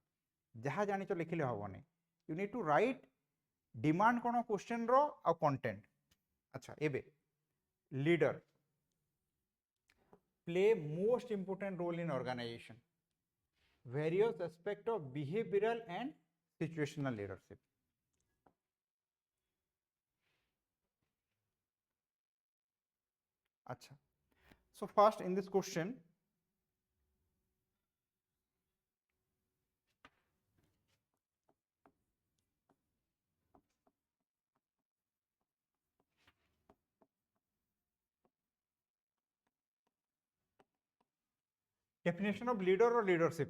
जहाँ जानी लिखिले हेनी you need to write demand कौन क्वेश्चन रो आ कंटेंट अच्छा एबे leader play most important role in organization, various aspect of behavioral and situational leadership. Acha. So first in this question, definition of leader or leadership.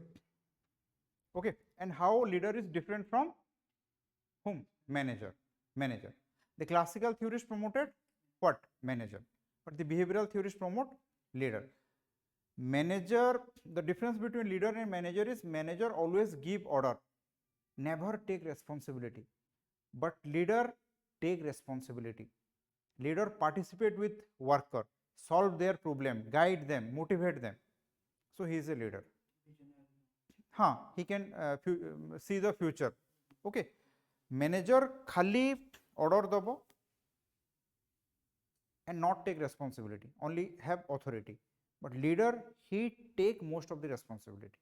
Okay, and how leader is different from whom? Manager. Manager. The classical theories promoted what? Manager. But the behavioral theories promote leader. Manager, the difference between leader and manager is manager always give order, never take responsibility. But leader take responsibility. Leader participate with worker, solve their problem, guide them, motivate them. So he is a leader. He can see the future. Okay. Manager khali order dabo and not take responsibility, only have authority. But leader, he take most of the responsibility.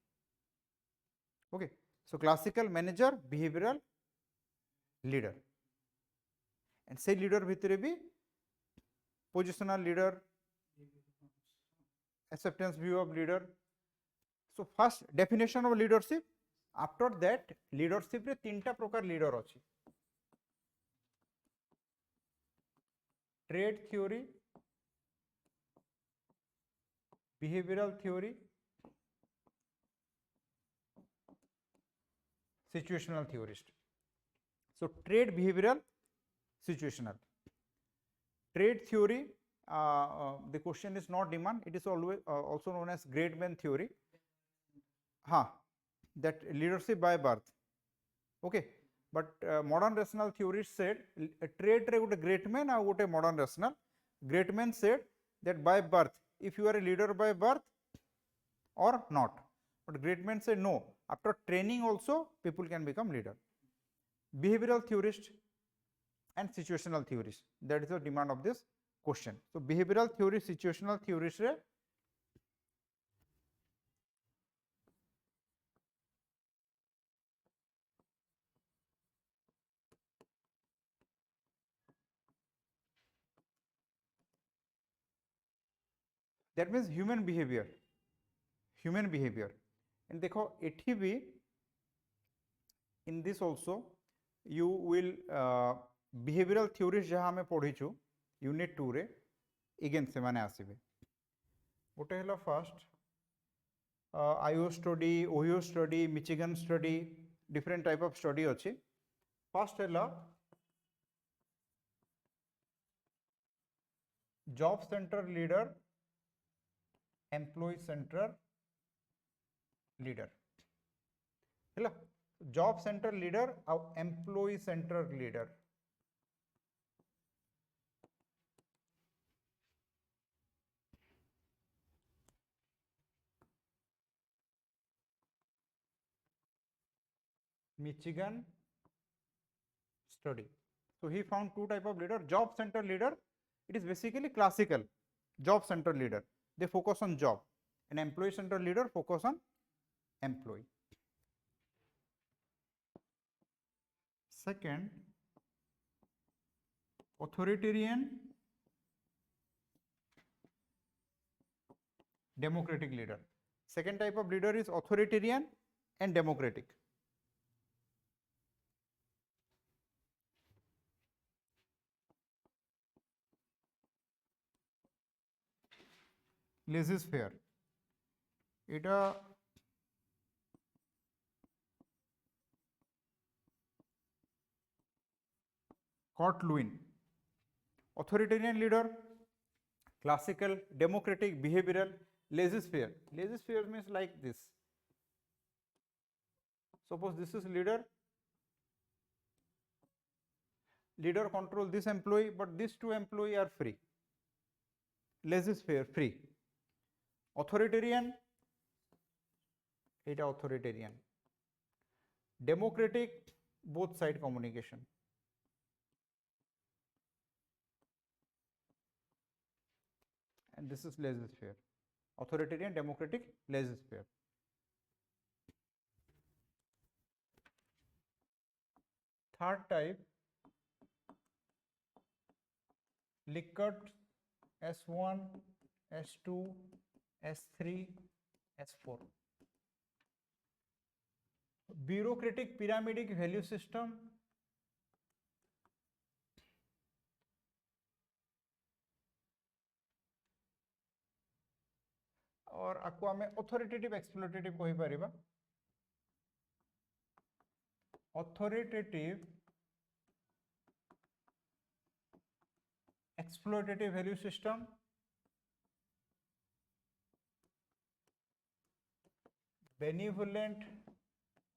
Okay. So classical manager, behavioral leader. And say leader bhitare bhi positional leader, acceptance view of leader. So first definition of leadership. After that leadership रे तीन टा प्रकार leader अछि. Trait theory, behavioral theory, situational theorist. So trait, behavioral, situational. Trait theory, the question is not demand, it is always also known as great man theory. That leadership by birth. Okay, but modern rational theorists said trait re gote great man and gote modern rational. Great man said that by birth, if you are a leader by birth or not. But great man said no, after training also people can become leader. Behavioral theorist and situational theorist, that is the demand of this question. So behavioral theory, situational theorist re that means human behavior. And देखो एठी भी in this also you will behavioral theories जहाँ हमें पढ़ीचु unit 2 रे again से माने आसीबे गोटे हला first IO study, OHIO study, Michigan study, different type of study अच्छी. First हला job center leader, employee center leader. Hello, job center leader और employee center leader. Michigan study. So he found two type of leader. Job center leader, it is basically classical job center leader. They focus on job. And employee center leader focus on employee. Second, authoritarian democratic leader. Second type of leader is authoritarian and democratic. Laissez-faire. এটা Cort Lewin. Authoritarian leader, classical, democratic, behavioral, laissez-faire. Laissez-faire means like this. Suppose this is leader. Leader control this employee, but these two employees are free. Laissez-faire, free. Authoritarian, এটা authoritarian. Democratic, both side communication. And this is laissez-faire. Authoritarian, democratic, laissez-faire. Third type, Likert, S1, S2, S3, S4. Bureaucratic pyramidal value system, और आपको हमें authoritative exploitative कही परिबा. Authoritative exploitative value system, benevolent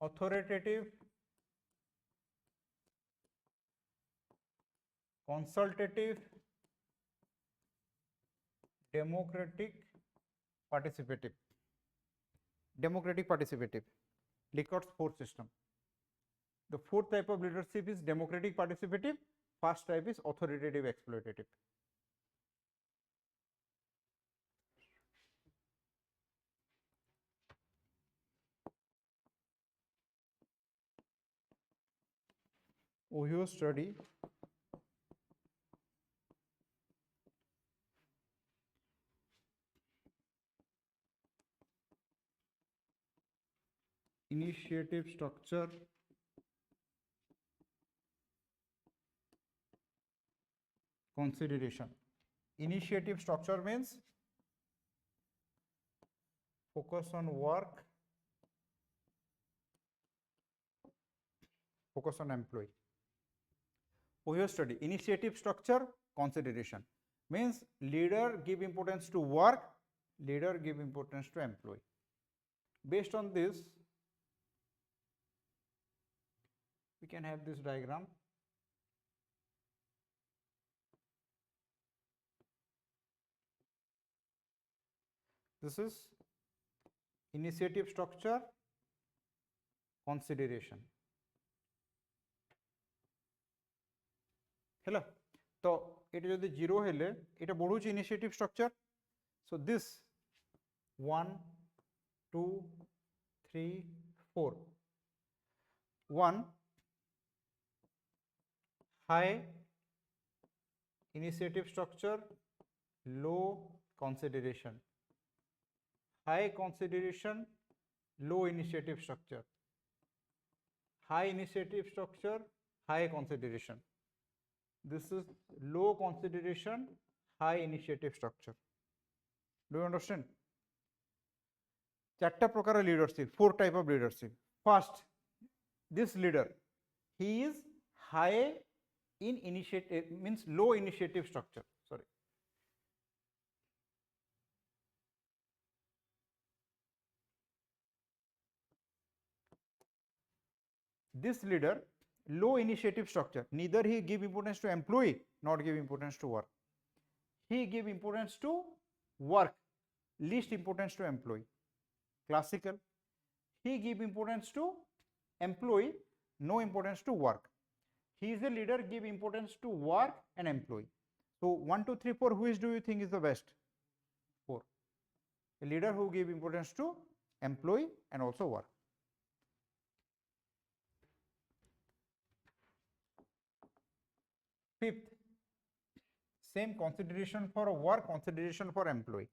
authoritative, consultative, democratic participative. Democratic participative. Likert's fourth system. The fourth type of leadership is democratic participative. First type is authoritative exploitative. Ohio study initiative structure, consideration. Initiative structure means focus on work, focus on employee. Ohio study initiative structure, consideration means leader give importance to work, leader give importance to employee. Based on this, we can have this diagram. This is initiative structure, consideration. Hello. So it is the 0 hele, it is initiative structure. So this 1, 2, 3, 4. 1, high initiative structure, low consideration. High consideration, low initiative structure. High initiative structure, high consideration. This is low consideration, high initiative structure. Do you understand? Chatta prakara leadership, 4 type of leadership. First, this leader, he is high in initiative, means low initiative structure. Sorry. This leader, low initiative structure, neither he give importance to employee, not give importance to work. He give importance to work, least importance to employee. Classical, he give importance to employee, no importance to work. He is the leader, give importance to work and employee. So 1, 2, 3, 4, which do you think is the best? 4. A leader who give importance to employee and also work. Fifth, same consideration for work, consideration for employee.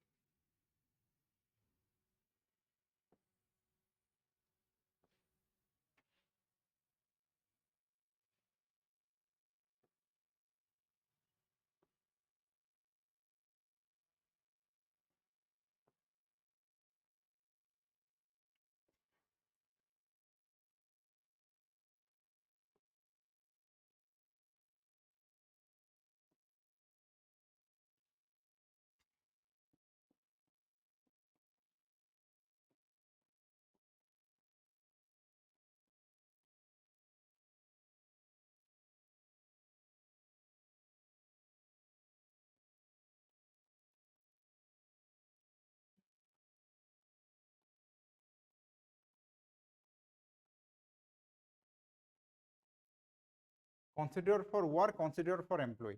Consider for work, consider for employee.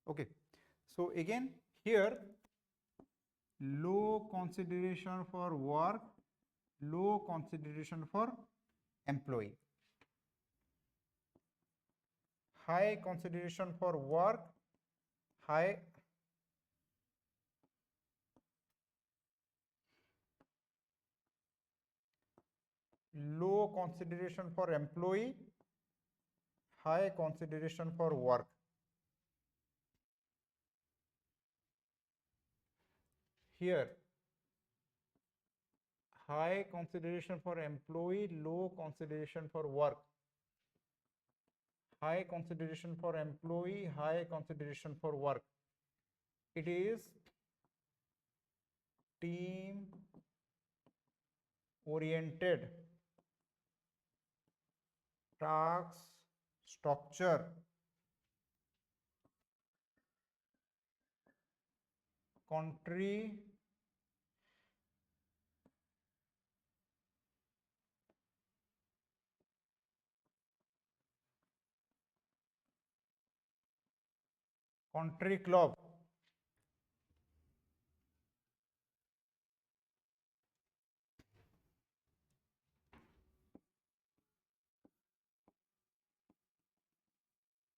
Okay, so again here low consideration for work, low consideration for employee, high consideration for work, high low consideration for employee, high consideration for work. Here high consideration for employee, low consideration for work, high consideration for employee, high consideration for work. It is team oriented task structure, country country club,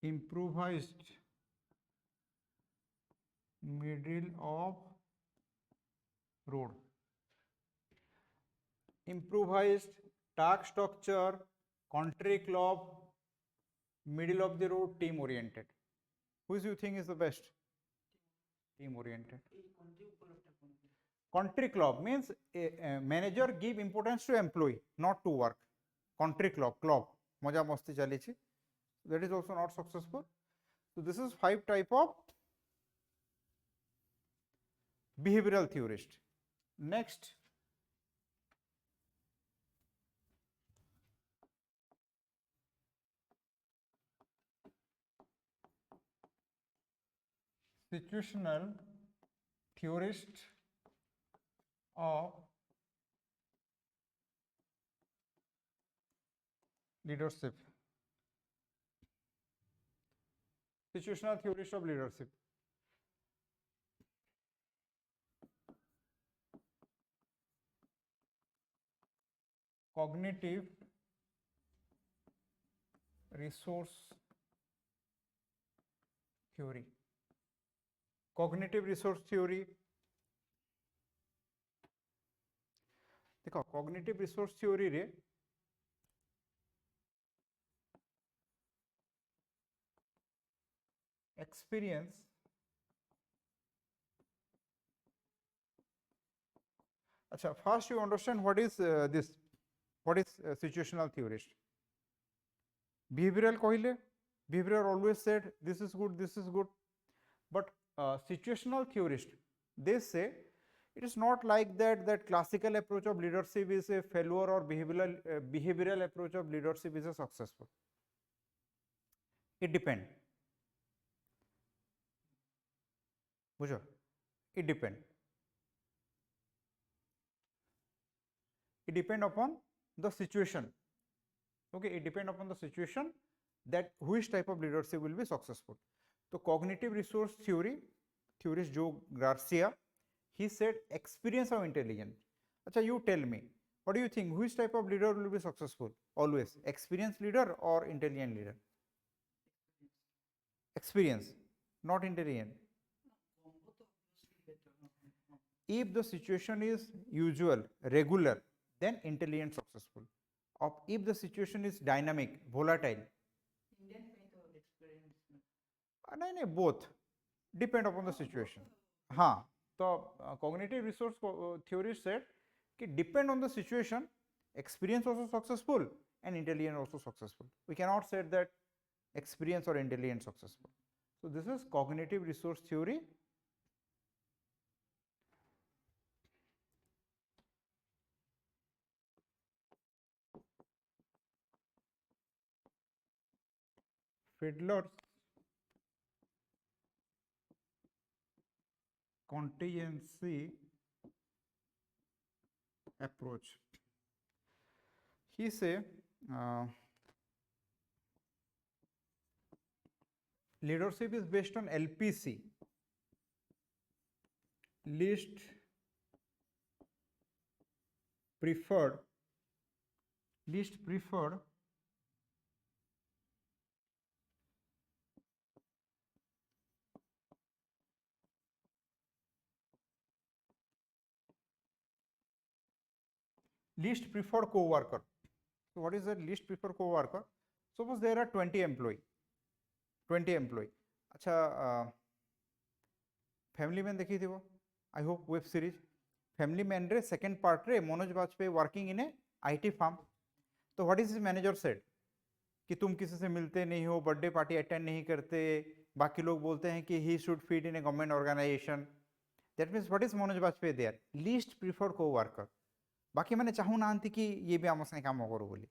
improvised middle of road, improvised task structure, country club, middle of the road, team oriented. Which you think is the best? Team oriented. Country club means a manager give importance to employee, not to work. Country club moja masti chalichi, that is also not successful. So this is 5 type of behavioral theorist. Next, situational theorist of leadership. Situational theorist of leadership. Cognitive resource theory. Cognitive resource theory. देखो cognitive resource theory रे experience अच्छा first you understand what is this, what is situational theorist. Behavioral कहले behavioral always said this is good, this is good, but situational theorist, they say it is not like that, that classical approach of leadership is a failure or behavioral approach of leadership is a successful. It depends. बुझो, it depends. It depends upon the situation. Okay, it depends upon the situation that which type of leadership will be successful. So cognitive resource theory, theorist Joe Garcia, he said experience of intelligence. Acha, you tell me, what do you think, which type of leader will be successful always, experienced leader or intelligent leader? Experience, not intelligent. combo तो obviously better. If the situation is usual, regular, then intelligent successful. If the situation is dynamic, volatile, Indian में तो experience में नहीं नहीं both depend upon the situation. हाँ तो cognitive resource theory said कि depend on the situation, experience also successful and intelligent also successful. We cannot say that experience or intelligent successful. So this is cognitive resource theory. Fiedler's contingency approach. He say leadership is based on LPC, least preferred, least preferred least preferred co-worker. So what is the least preferred co-worker? Suppose there are 20 employee. अच्छा family man देखी थी वो I hope web series family man रे second part रे Manoj Vajpayee working in a IT firm तो what is his manager said कि तुम किसी से मिलते नहीं हो बर्थडे पार्टी अटेंड नहीं करते बाकी लोग बोलते हैं कि he should fit in a government organisation that means what is Manoj Vajpayee their least preferred coworker बाकी मैंने चाहू ना कि ये भी आम साथ काम करो बोली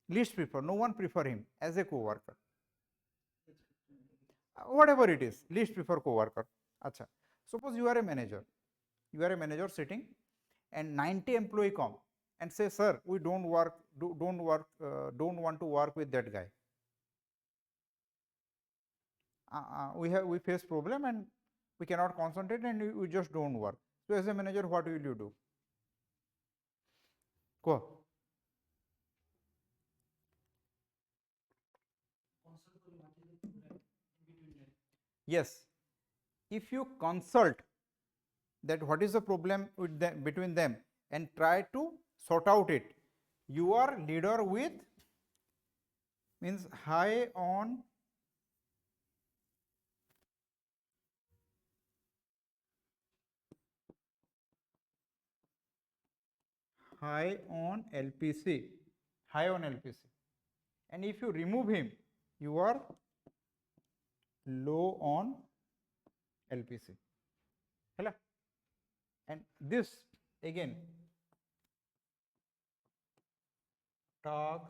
least prefer no one prefer him as a coworker whatever it is least prefer co-worker acha suppose you are a manager sitting and 90 employee come and say sir we don't don't want to work with that guy we face problem and we cannot concentrate and we just don't work so as a manager what will you do go consult करी माची दे in between there. yes if you consult that what is the problem with them, between them and try to sort out it you are leader with means high on LPC high on LPC and if you remove him you are low on LPC Hello? And this again task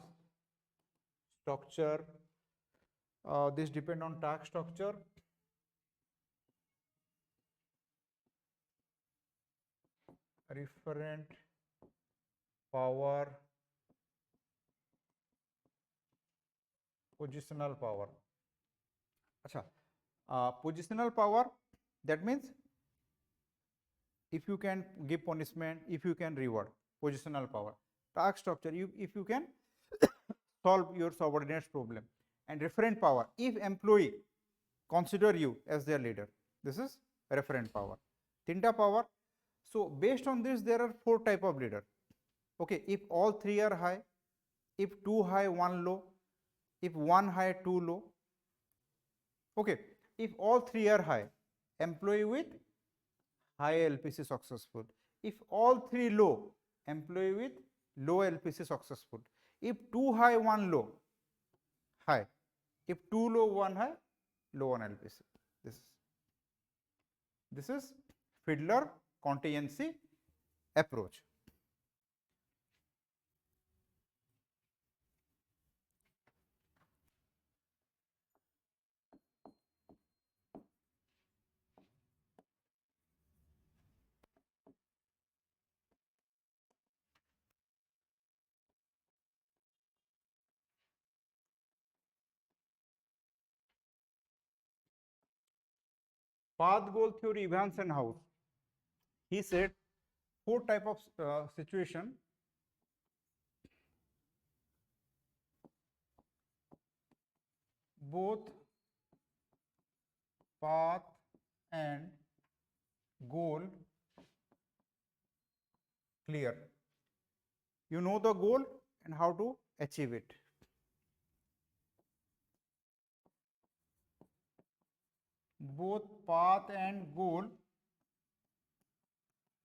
structure this depend on task structure referent power positional power acha positional power that means if you can give punishment if you can reward positional power task structure if you can solve your subordinates problem and referent power if employee consider you as their leader this is referent power tinta power so based on this there are 4 type of leader okay if all 3 are high if 2 high 1 low if 1 high 2 low okay if all 3 are high employee with high LPC successful if all 3 low employee with low LPC successful if 2 high 1 low high if 2 low 1 high low on LPC this is Fiedler contingency approach path goal theory Evans and House he said 4 type of situation both path and goal clear. You know the goal and how to achieve it. Both path and goal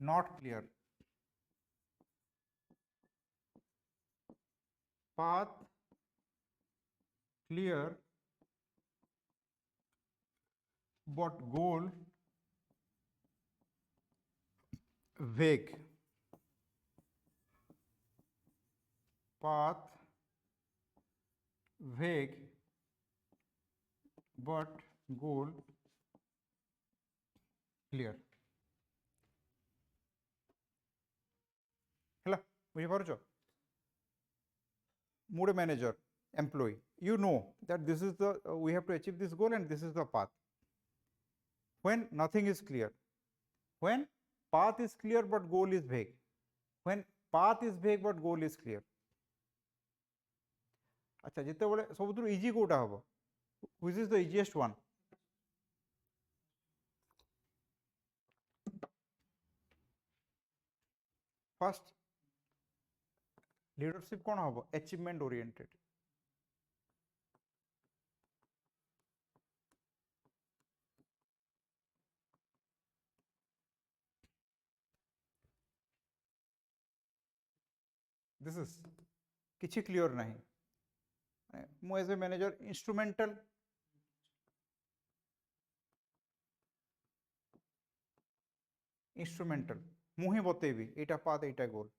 not clear. Path clear, but goal vague. Path vague, but goal clear. Hela, ବୁଝିପାରୁଛ? Mood manager, employee. You know that this is the we have to achieve this goal and this is the path. When nothing is clear, when path is clear but goal is vague, when path is vague but goal is clear. अच्छा जितेबाला सबुठु easy Kota हम which is the easiest one? First leadership कौन हम achievement oriented. This is किछि clear नहीं. मु as a manager instrumental मु ही बतेबी एटा path Etah goal.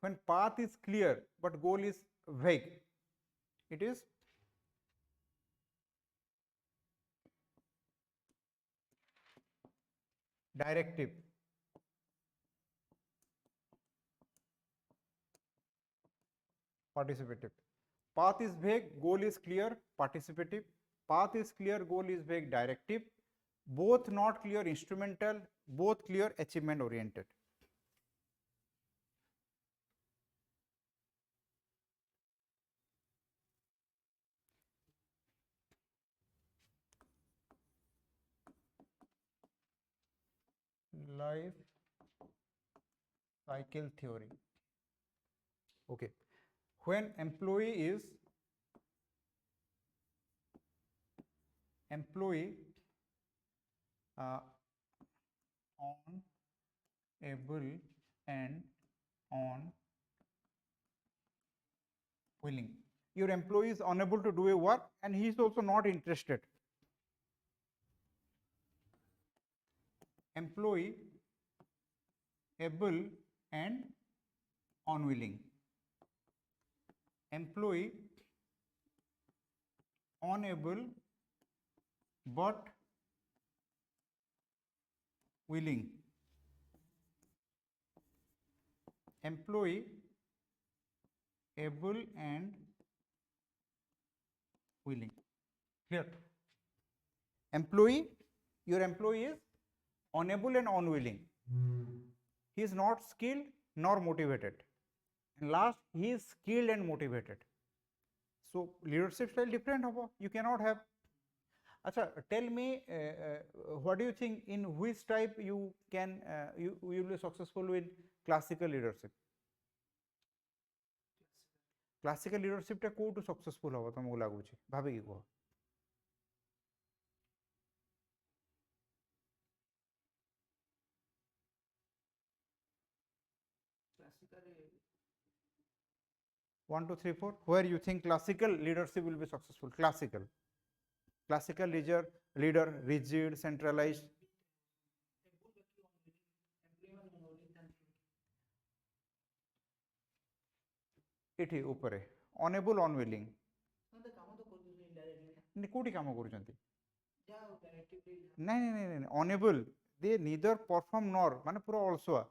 When path is clear but goal is vague, it is directive. Participative. Path is vague, goal is clear, participative. Path is clear, goal is vague, directive. Both not clear, instrumental. Both clear, achievement oriented. Life cycle theory. Okay. When employee is on able and on willing, your employee is unable to do a work and he is also not interested. Employee able and unwilling. Employee unable but willing. Employee able and willing. Clear? Employee, your employee is unable and unwilling. He is not skilled nor motivated. And last, he is skilled and motivated. So leadership style different hobo. You cannot have. Acha, tell me what do you think, in which type you can you will be successful with classical leadership? Classical leadership टा कोटु successful होगा तुमको लागू ची भाभी की को. One, two, three, four. Where you think classical leadership will be successful? Classical leader, rigid, centralized. एठी ऊपर unable, unwilling. कोटी काम करूचंती. नहीं unable. They neither perform nor माने पूरा also.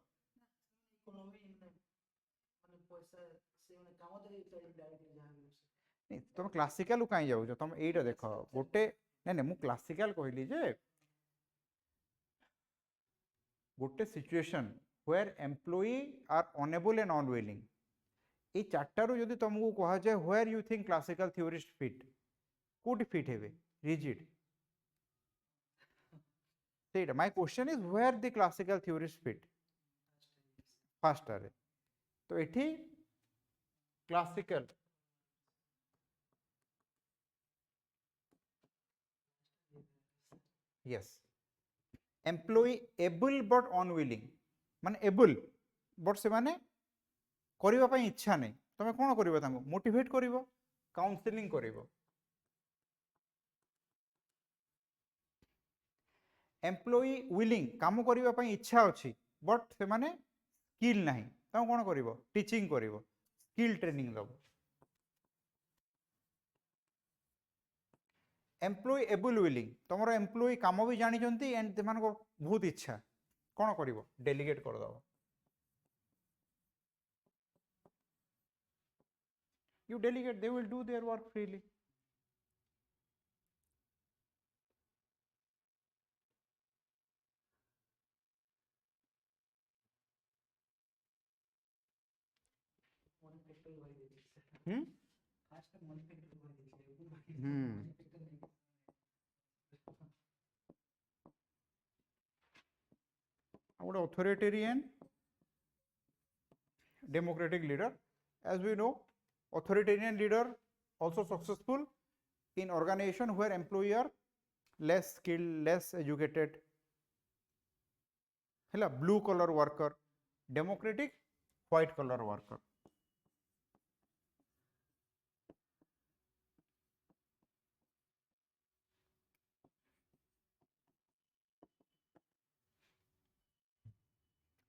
तुम क्लासिकल कहीं जाऊ तुम एटा देख गोटे नहीं मु क्लासिकल कहली जे गोटे situation where employee are unable and unwilling ए चारटारू जदि तुमको कह जाए where you think classical theorist fit कोटी फिट हेबे रिजिड ସେଇଟା my question is where the classical theories fit first ରେ ତ ଏଠି classical yes employee able but unwilling ମାନେ able but ସେମାନେ କରିବା ପାଇଁ ଇଚ୍ଛା ନାହିଁ ତମେ କ'ଣ କରିବ ତାଙ୍କୁ ମୋଟିଭେଟ୍ କରିବ କାଉନସିଲିଂ କରିବ ଏମ୍ପ୍ଲୟି ୱିଲିଂ କାମ କରିବା ପାଇଁ ଇଚ୍ଛା ଅଛି ବଟ୍ ସେମାନେ ସ୍କିଲ୍ ନାହିଁ ତାଙ୍କୁ କ'ଣ କରିବ ଟିଚିଂ କରିବ ସ୍କିଲ୍ ଟ୍ରେନିଂ ଦେବ ଏମ୍ପ୍ଲୟି ଏବୁଲ୍ ୱିଲିଂ ତୁମର ଏମ୍ପ୍ଲୟି କାମ ବି ଜାଣିଛନ୍ତି ଏଣ୍ଡ ସେମାନଙ୍କ ବହୁତ ଇଚ୍ଛା କ'ଣ କରିବ ଡେଲିଗେଟ୍ କରିଦେବ you delegate they will do their work freely money factor वही दे दीजिए hmm आज तक money factor वही दीजिए बाकी hmm money factor नहीं our authoritarian democratic leader as we know authoritarian leader also successful in organization where employee are less skilled less educated hela blue collar worker democratic white collar worker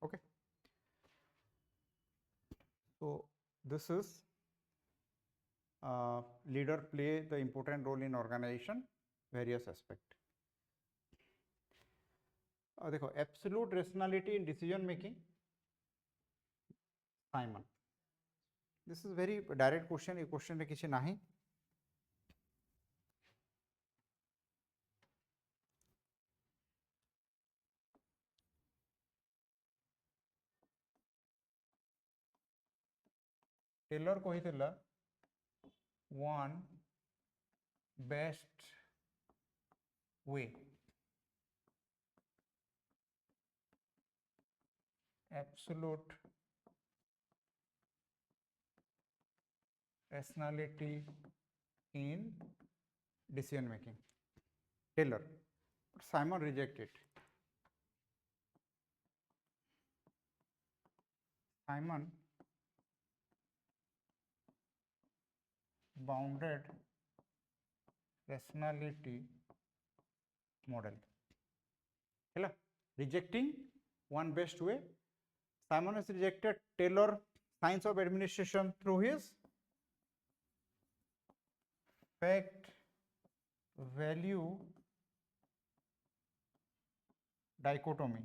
okay so this is leader play the important role in organization various aspect देखो absolute rationality in decision making Simon this is very direct question A question रे किछि नाही Taylor कहितला one best way absolute rationality in decision making Taylor but Simon rejected Simon bounded rationality model hela rejecting one best way Simon has rejected Taylor science of administration through his fact value dichotomy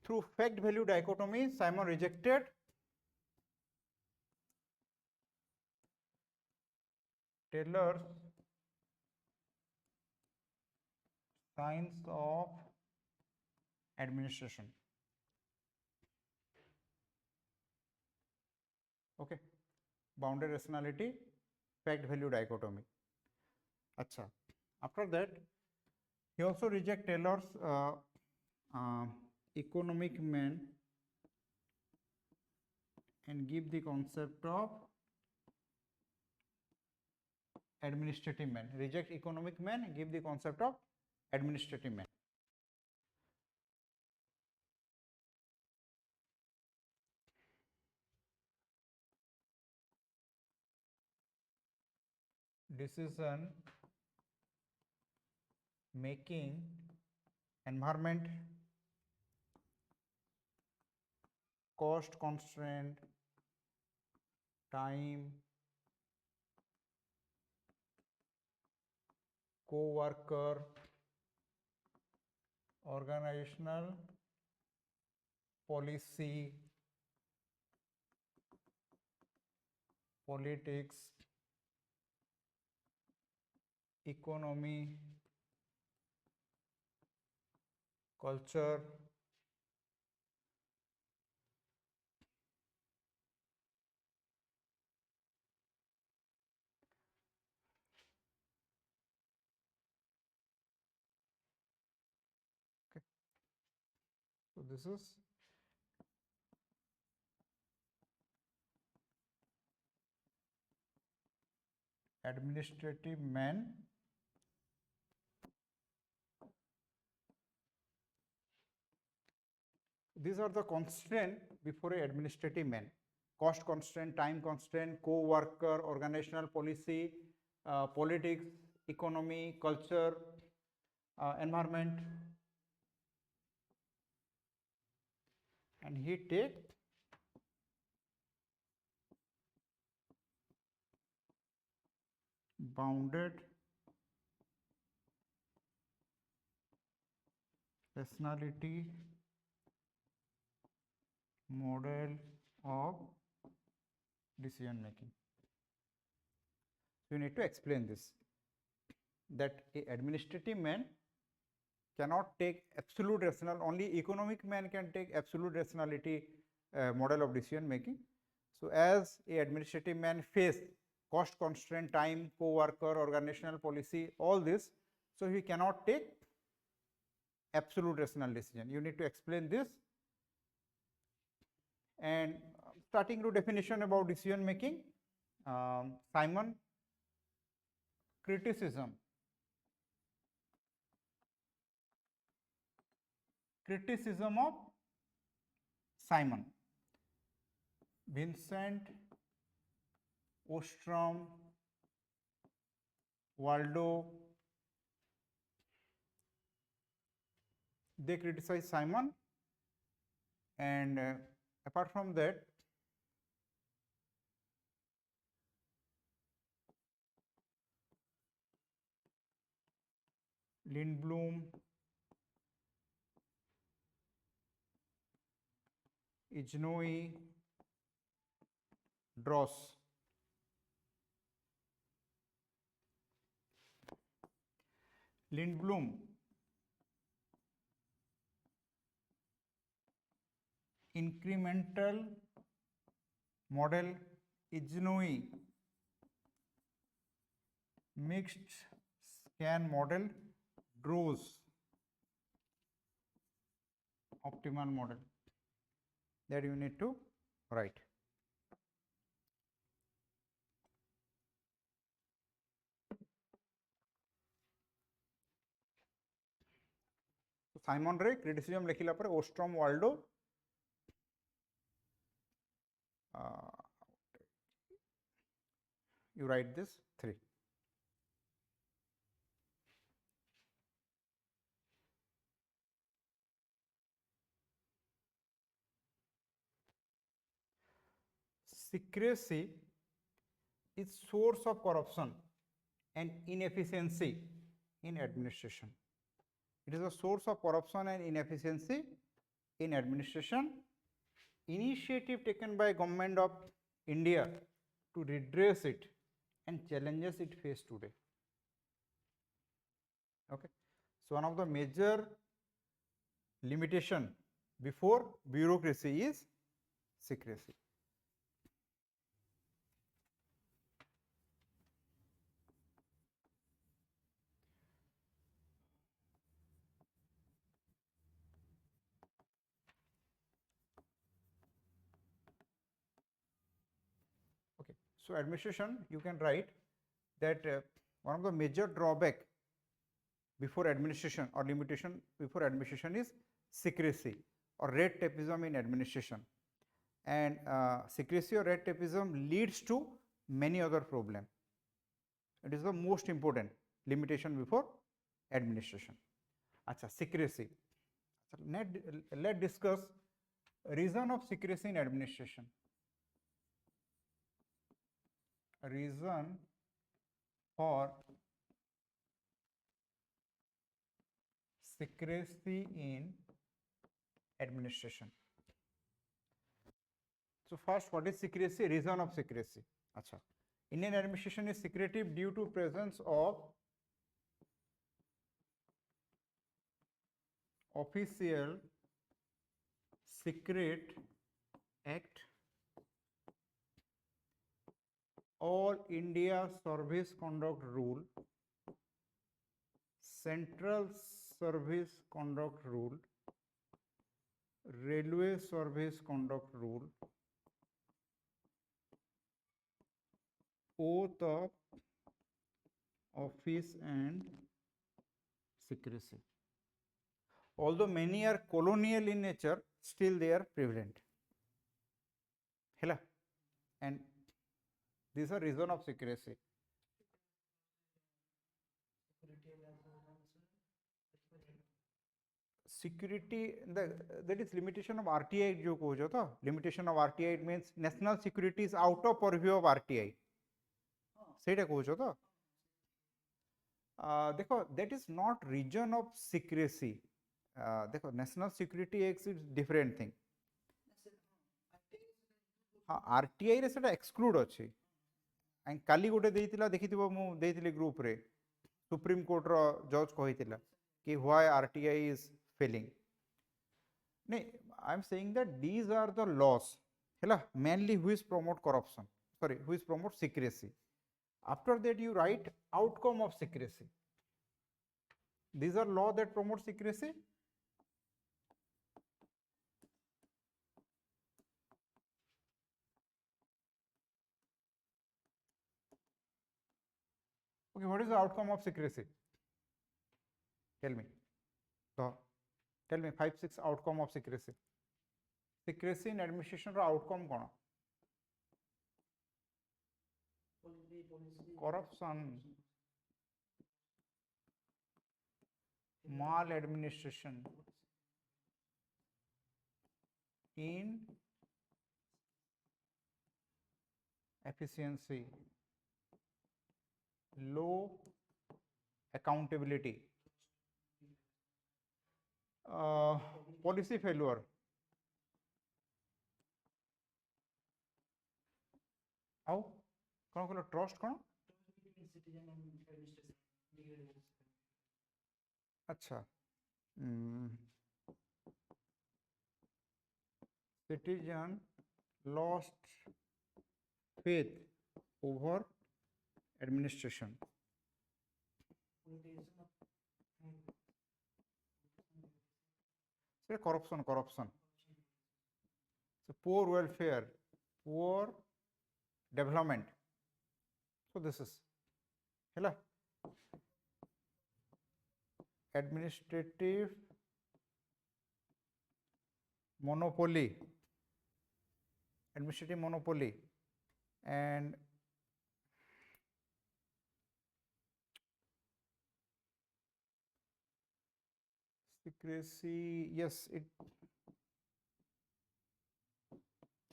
through fact value dichotomy Simon rejected Taylor's science of administration okay bounded rationality fact value dichotomy acha after that he also reject Taylor's economic man and give the concept of administrative man reject economic man give the concept of administrative man decision making environment cost constraint time co-worker organizational policy politics economy culture this is administrative man these are the constraint before a administrative man: cost constraint, time constraint, co-worker, organizational policy, politics, economy, culture, environment. And he take bounded rationality model of decision making. You need to explain this, that a administrative man cannot take absolute rational, only economic man can take absolute rationality model of decision making. So as a administrative man face cost constraint, time, co-worker, organizational policy, all this, so he cannot take absolute rational decision. You need to explain this. And starting to definition about decision making, Simon, criticism of Simon, Vincent, Ostrom, Waldo, they criticize Simon. And apart from that, Lindblom, Ijnoi, Dross. Lindblom incremental model, Ijnoi mixed scan model, Dross optimal model, that you need to write. Simon रे criticism लिखिला पर Ostrom, Waldo, you write this 3. Secrecy is source of corruption and inefficiency in administration. It is a source of corruption and inefficiency in administration. Initiative taken by government of India to redress it and challenges it face today. Okay. So one of the major limitation before bureaucracy is secrecy. Okay. So administration, you can write that one of the major drawback before administration or limitation before administration is secrecy or red tapeism in administration. And secrecy or red tapeism leads to many other problems. It is the most important limitation before administration. Acha, secrecy. Let's discuss reason of secrecy in administration. Reason for secrecy in administration. So first, what is secrecy? Reason of secrecy. Acha. Indian administration is secretive due to presence of official secret act, all India service conduct rule, central service conduct rule, Railway Service Conduct Rule, oath of office and secrecy. Although many are colonial in nature, still they are prevalent. Hela. And these are reason of secrecy. Security, that is limitation of RTI जो कहो तो limitation of RTI, it means national security is out of purview of RTI. ସେଇଟା କହୁଛ ତ देखो that is not region of secrecy. देखो national security acts is different thing. हाँ RTI रे सेटा exclude अछि. एंड काली गोटे देइतिला देखिथिबो मु देइतिले ग्रुप रे सुप्रीम कोर्ट रो जज कहितिला कि why RTI is failing. No, I am saying that these are the laws, mainly which promote corruption, sorry, which promote secrecy. After that, you write outcome of secrecy. These are laws that promote secrecy. Okay, what is the outcome of secrecy? Tell me. So, tell me 5-6 outcome of secrecy. Secrecy in administration outcome kona? Corruption, maladministration, inefficiency, low accountability, policy failure, how कौन कहलो trust कौन अच्छा citizen lost faith over administration. So corruption. So poor welfare, poor development. So this is administrative monopoly, and secrecy, yes, it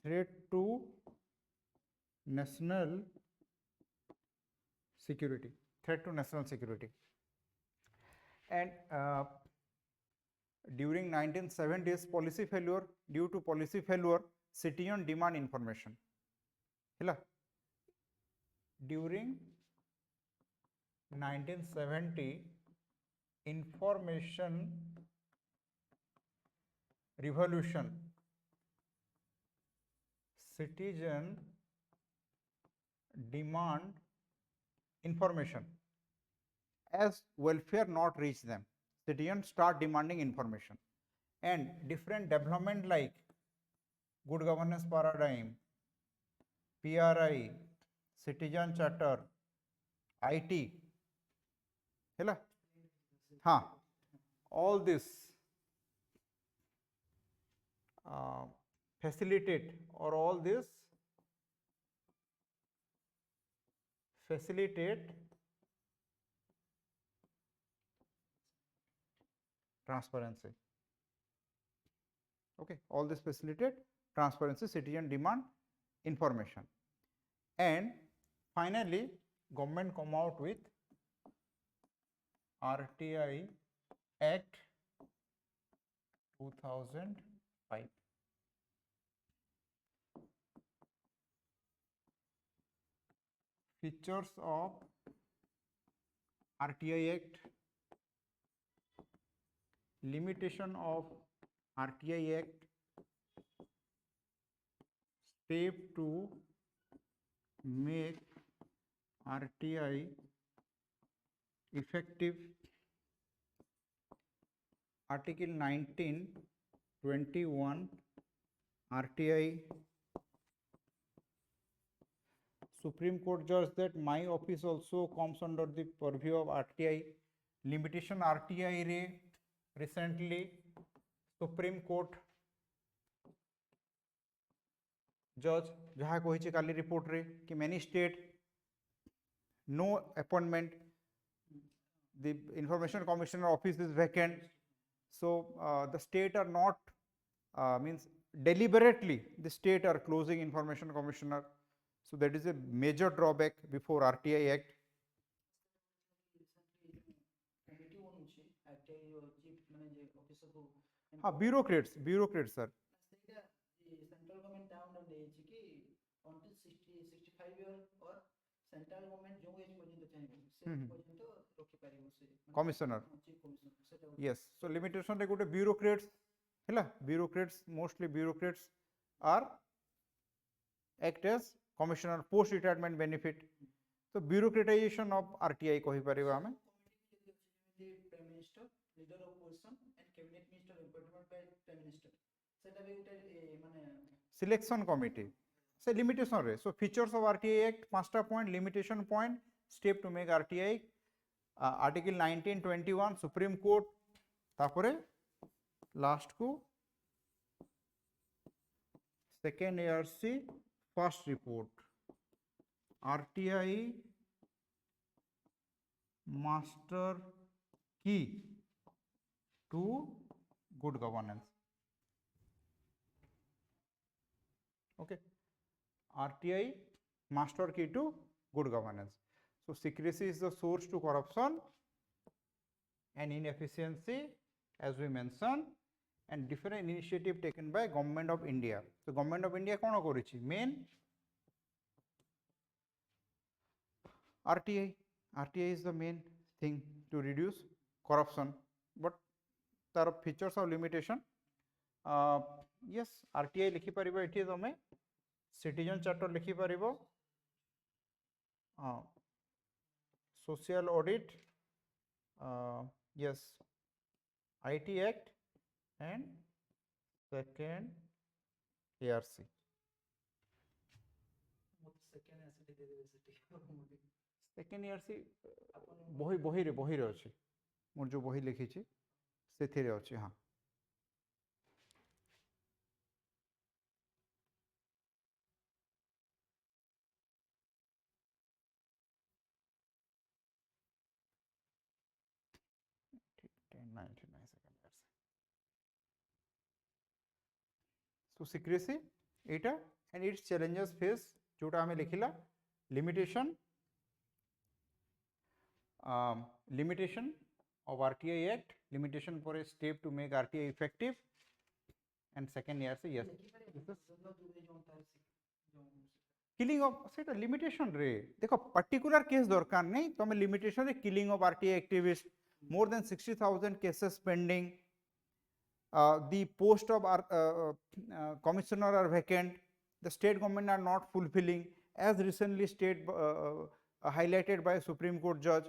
threat to national security, and during 1970s policy failure, due to policy failure citizen demand information. During 1970 information revolution, citizen demand information. As welfare not reach them, citizens start demanding information, and different development like good governance paradigm, PRI, citizen charter, IT, all this facilitate, or all this facilitate transparency. Okay, all this facilitate transparency, citizen demand information, and finally government come out with RTI Act 2005. Features of RTI Act, limitation of RTI Act, step to make RTI effective, Article 19 21 RTI Supreme Court judged that my office also comes under the purview of RTI limitation RTI re recently Supreme Court judge जहाँ कही काली report रे कि many state no appointment, the information commissioner office is vacant, so the state are not means deliberately the state are closing information commissioner, so that is a major drawback before RTI Act. हाँ bureaucrats sir. Central government town ଦେଇଛି କି until 60 65 year or central government जो as पर्यंत चाहेबो से पर्यंत रखि परिबो से commissioner chief commissioner सेटा yes, so limitation रे गोटे bureaucrats हैला bureaucrats mostly bureaucrats are act as commissioner post retirement benefit, so bureaucratization of RTI कहि परिबा हमें prime minister leader of position and cabinet minister appointment by prime minister सेटा भी उटे माने selection committee say limitation re, so features of RTI Act 5টা point limitation point step to make RTI article 1921 Supreme Court tapore last को second ARC first report RTI master key to good governance. Okay, RTI master key to good governance. So secrecy is the source to corruption and inefficiency, as we mentioned, and different initiative taken by government of India. So government of India kono korichi main RTI is the main thing to reduce corruption, but there are features of limitation. Yes, RTI लिखि परिबो एठी तमे citizen charter लिखि परिबो social audit, yes, IT Act and second ARC. second ARC बही रे अछि मोर जो बही लिखि छी सेथिरे अछि हां so secrecy eta and its challenges face जोटा हमें लिखिला limitation limitation of RTI Act, limitation for a step to make RTI effective, and second ARC, yes, killing of सेटा limitation रे देखो particular case दरकार नहीं तो हमें limitation रे killing of RTI activists, more than 60,000 cases pending, the post of commissioner are vacant, the state government are not fulfilling, as recently state highlighted by Supreme Court judge.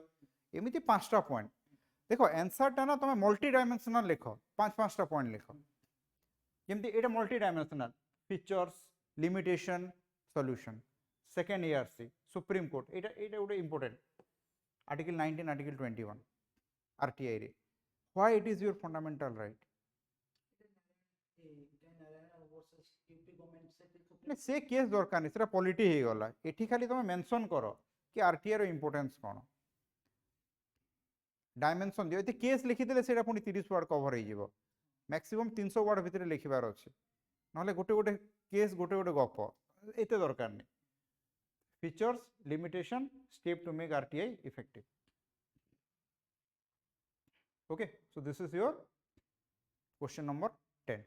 एमिति 5टा point देखो answer टा ना तुम multi dimensional लिखो 5-5टा point लिखो जेमति एटा multi dimensional features limitation solution second ARC supreme court एटा गोटे important article 19 article 21 RTI रे why it is your fundamental right से केस दरकार नहीं सेटा पॉलिटी हे गला एठी खाली तुम मेंशन करो कि RTI रो इंपोर्टेंस कोन डायमेंशन दियो एते केस लिखि देले सेटा पुनी 30 वर्ड कवर हे जिवो मैक्सिमम 300 वर्ड भितरे लिखिबार अछि नहले गोटे गोटे केस गोटे गोटे गप एते दरकार नहीं features limitation step to make RTI effective. Okay, so this is your question number 10.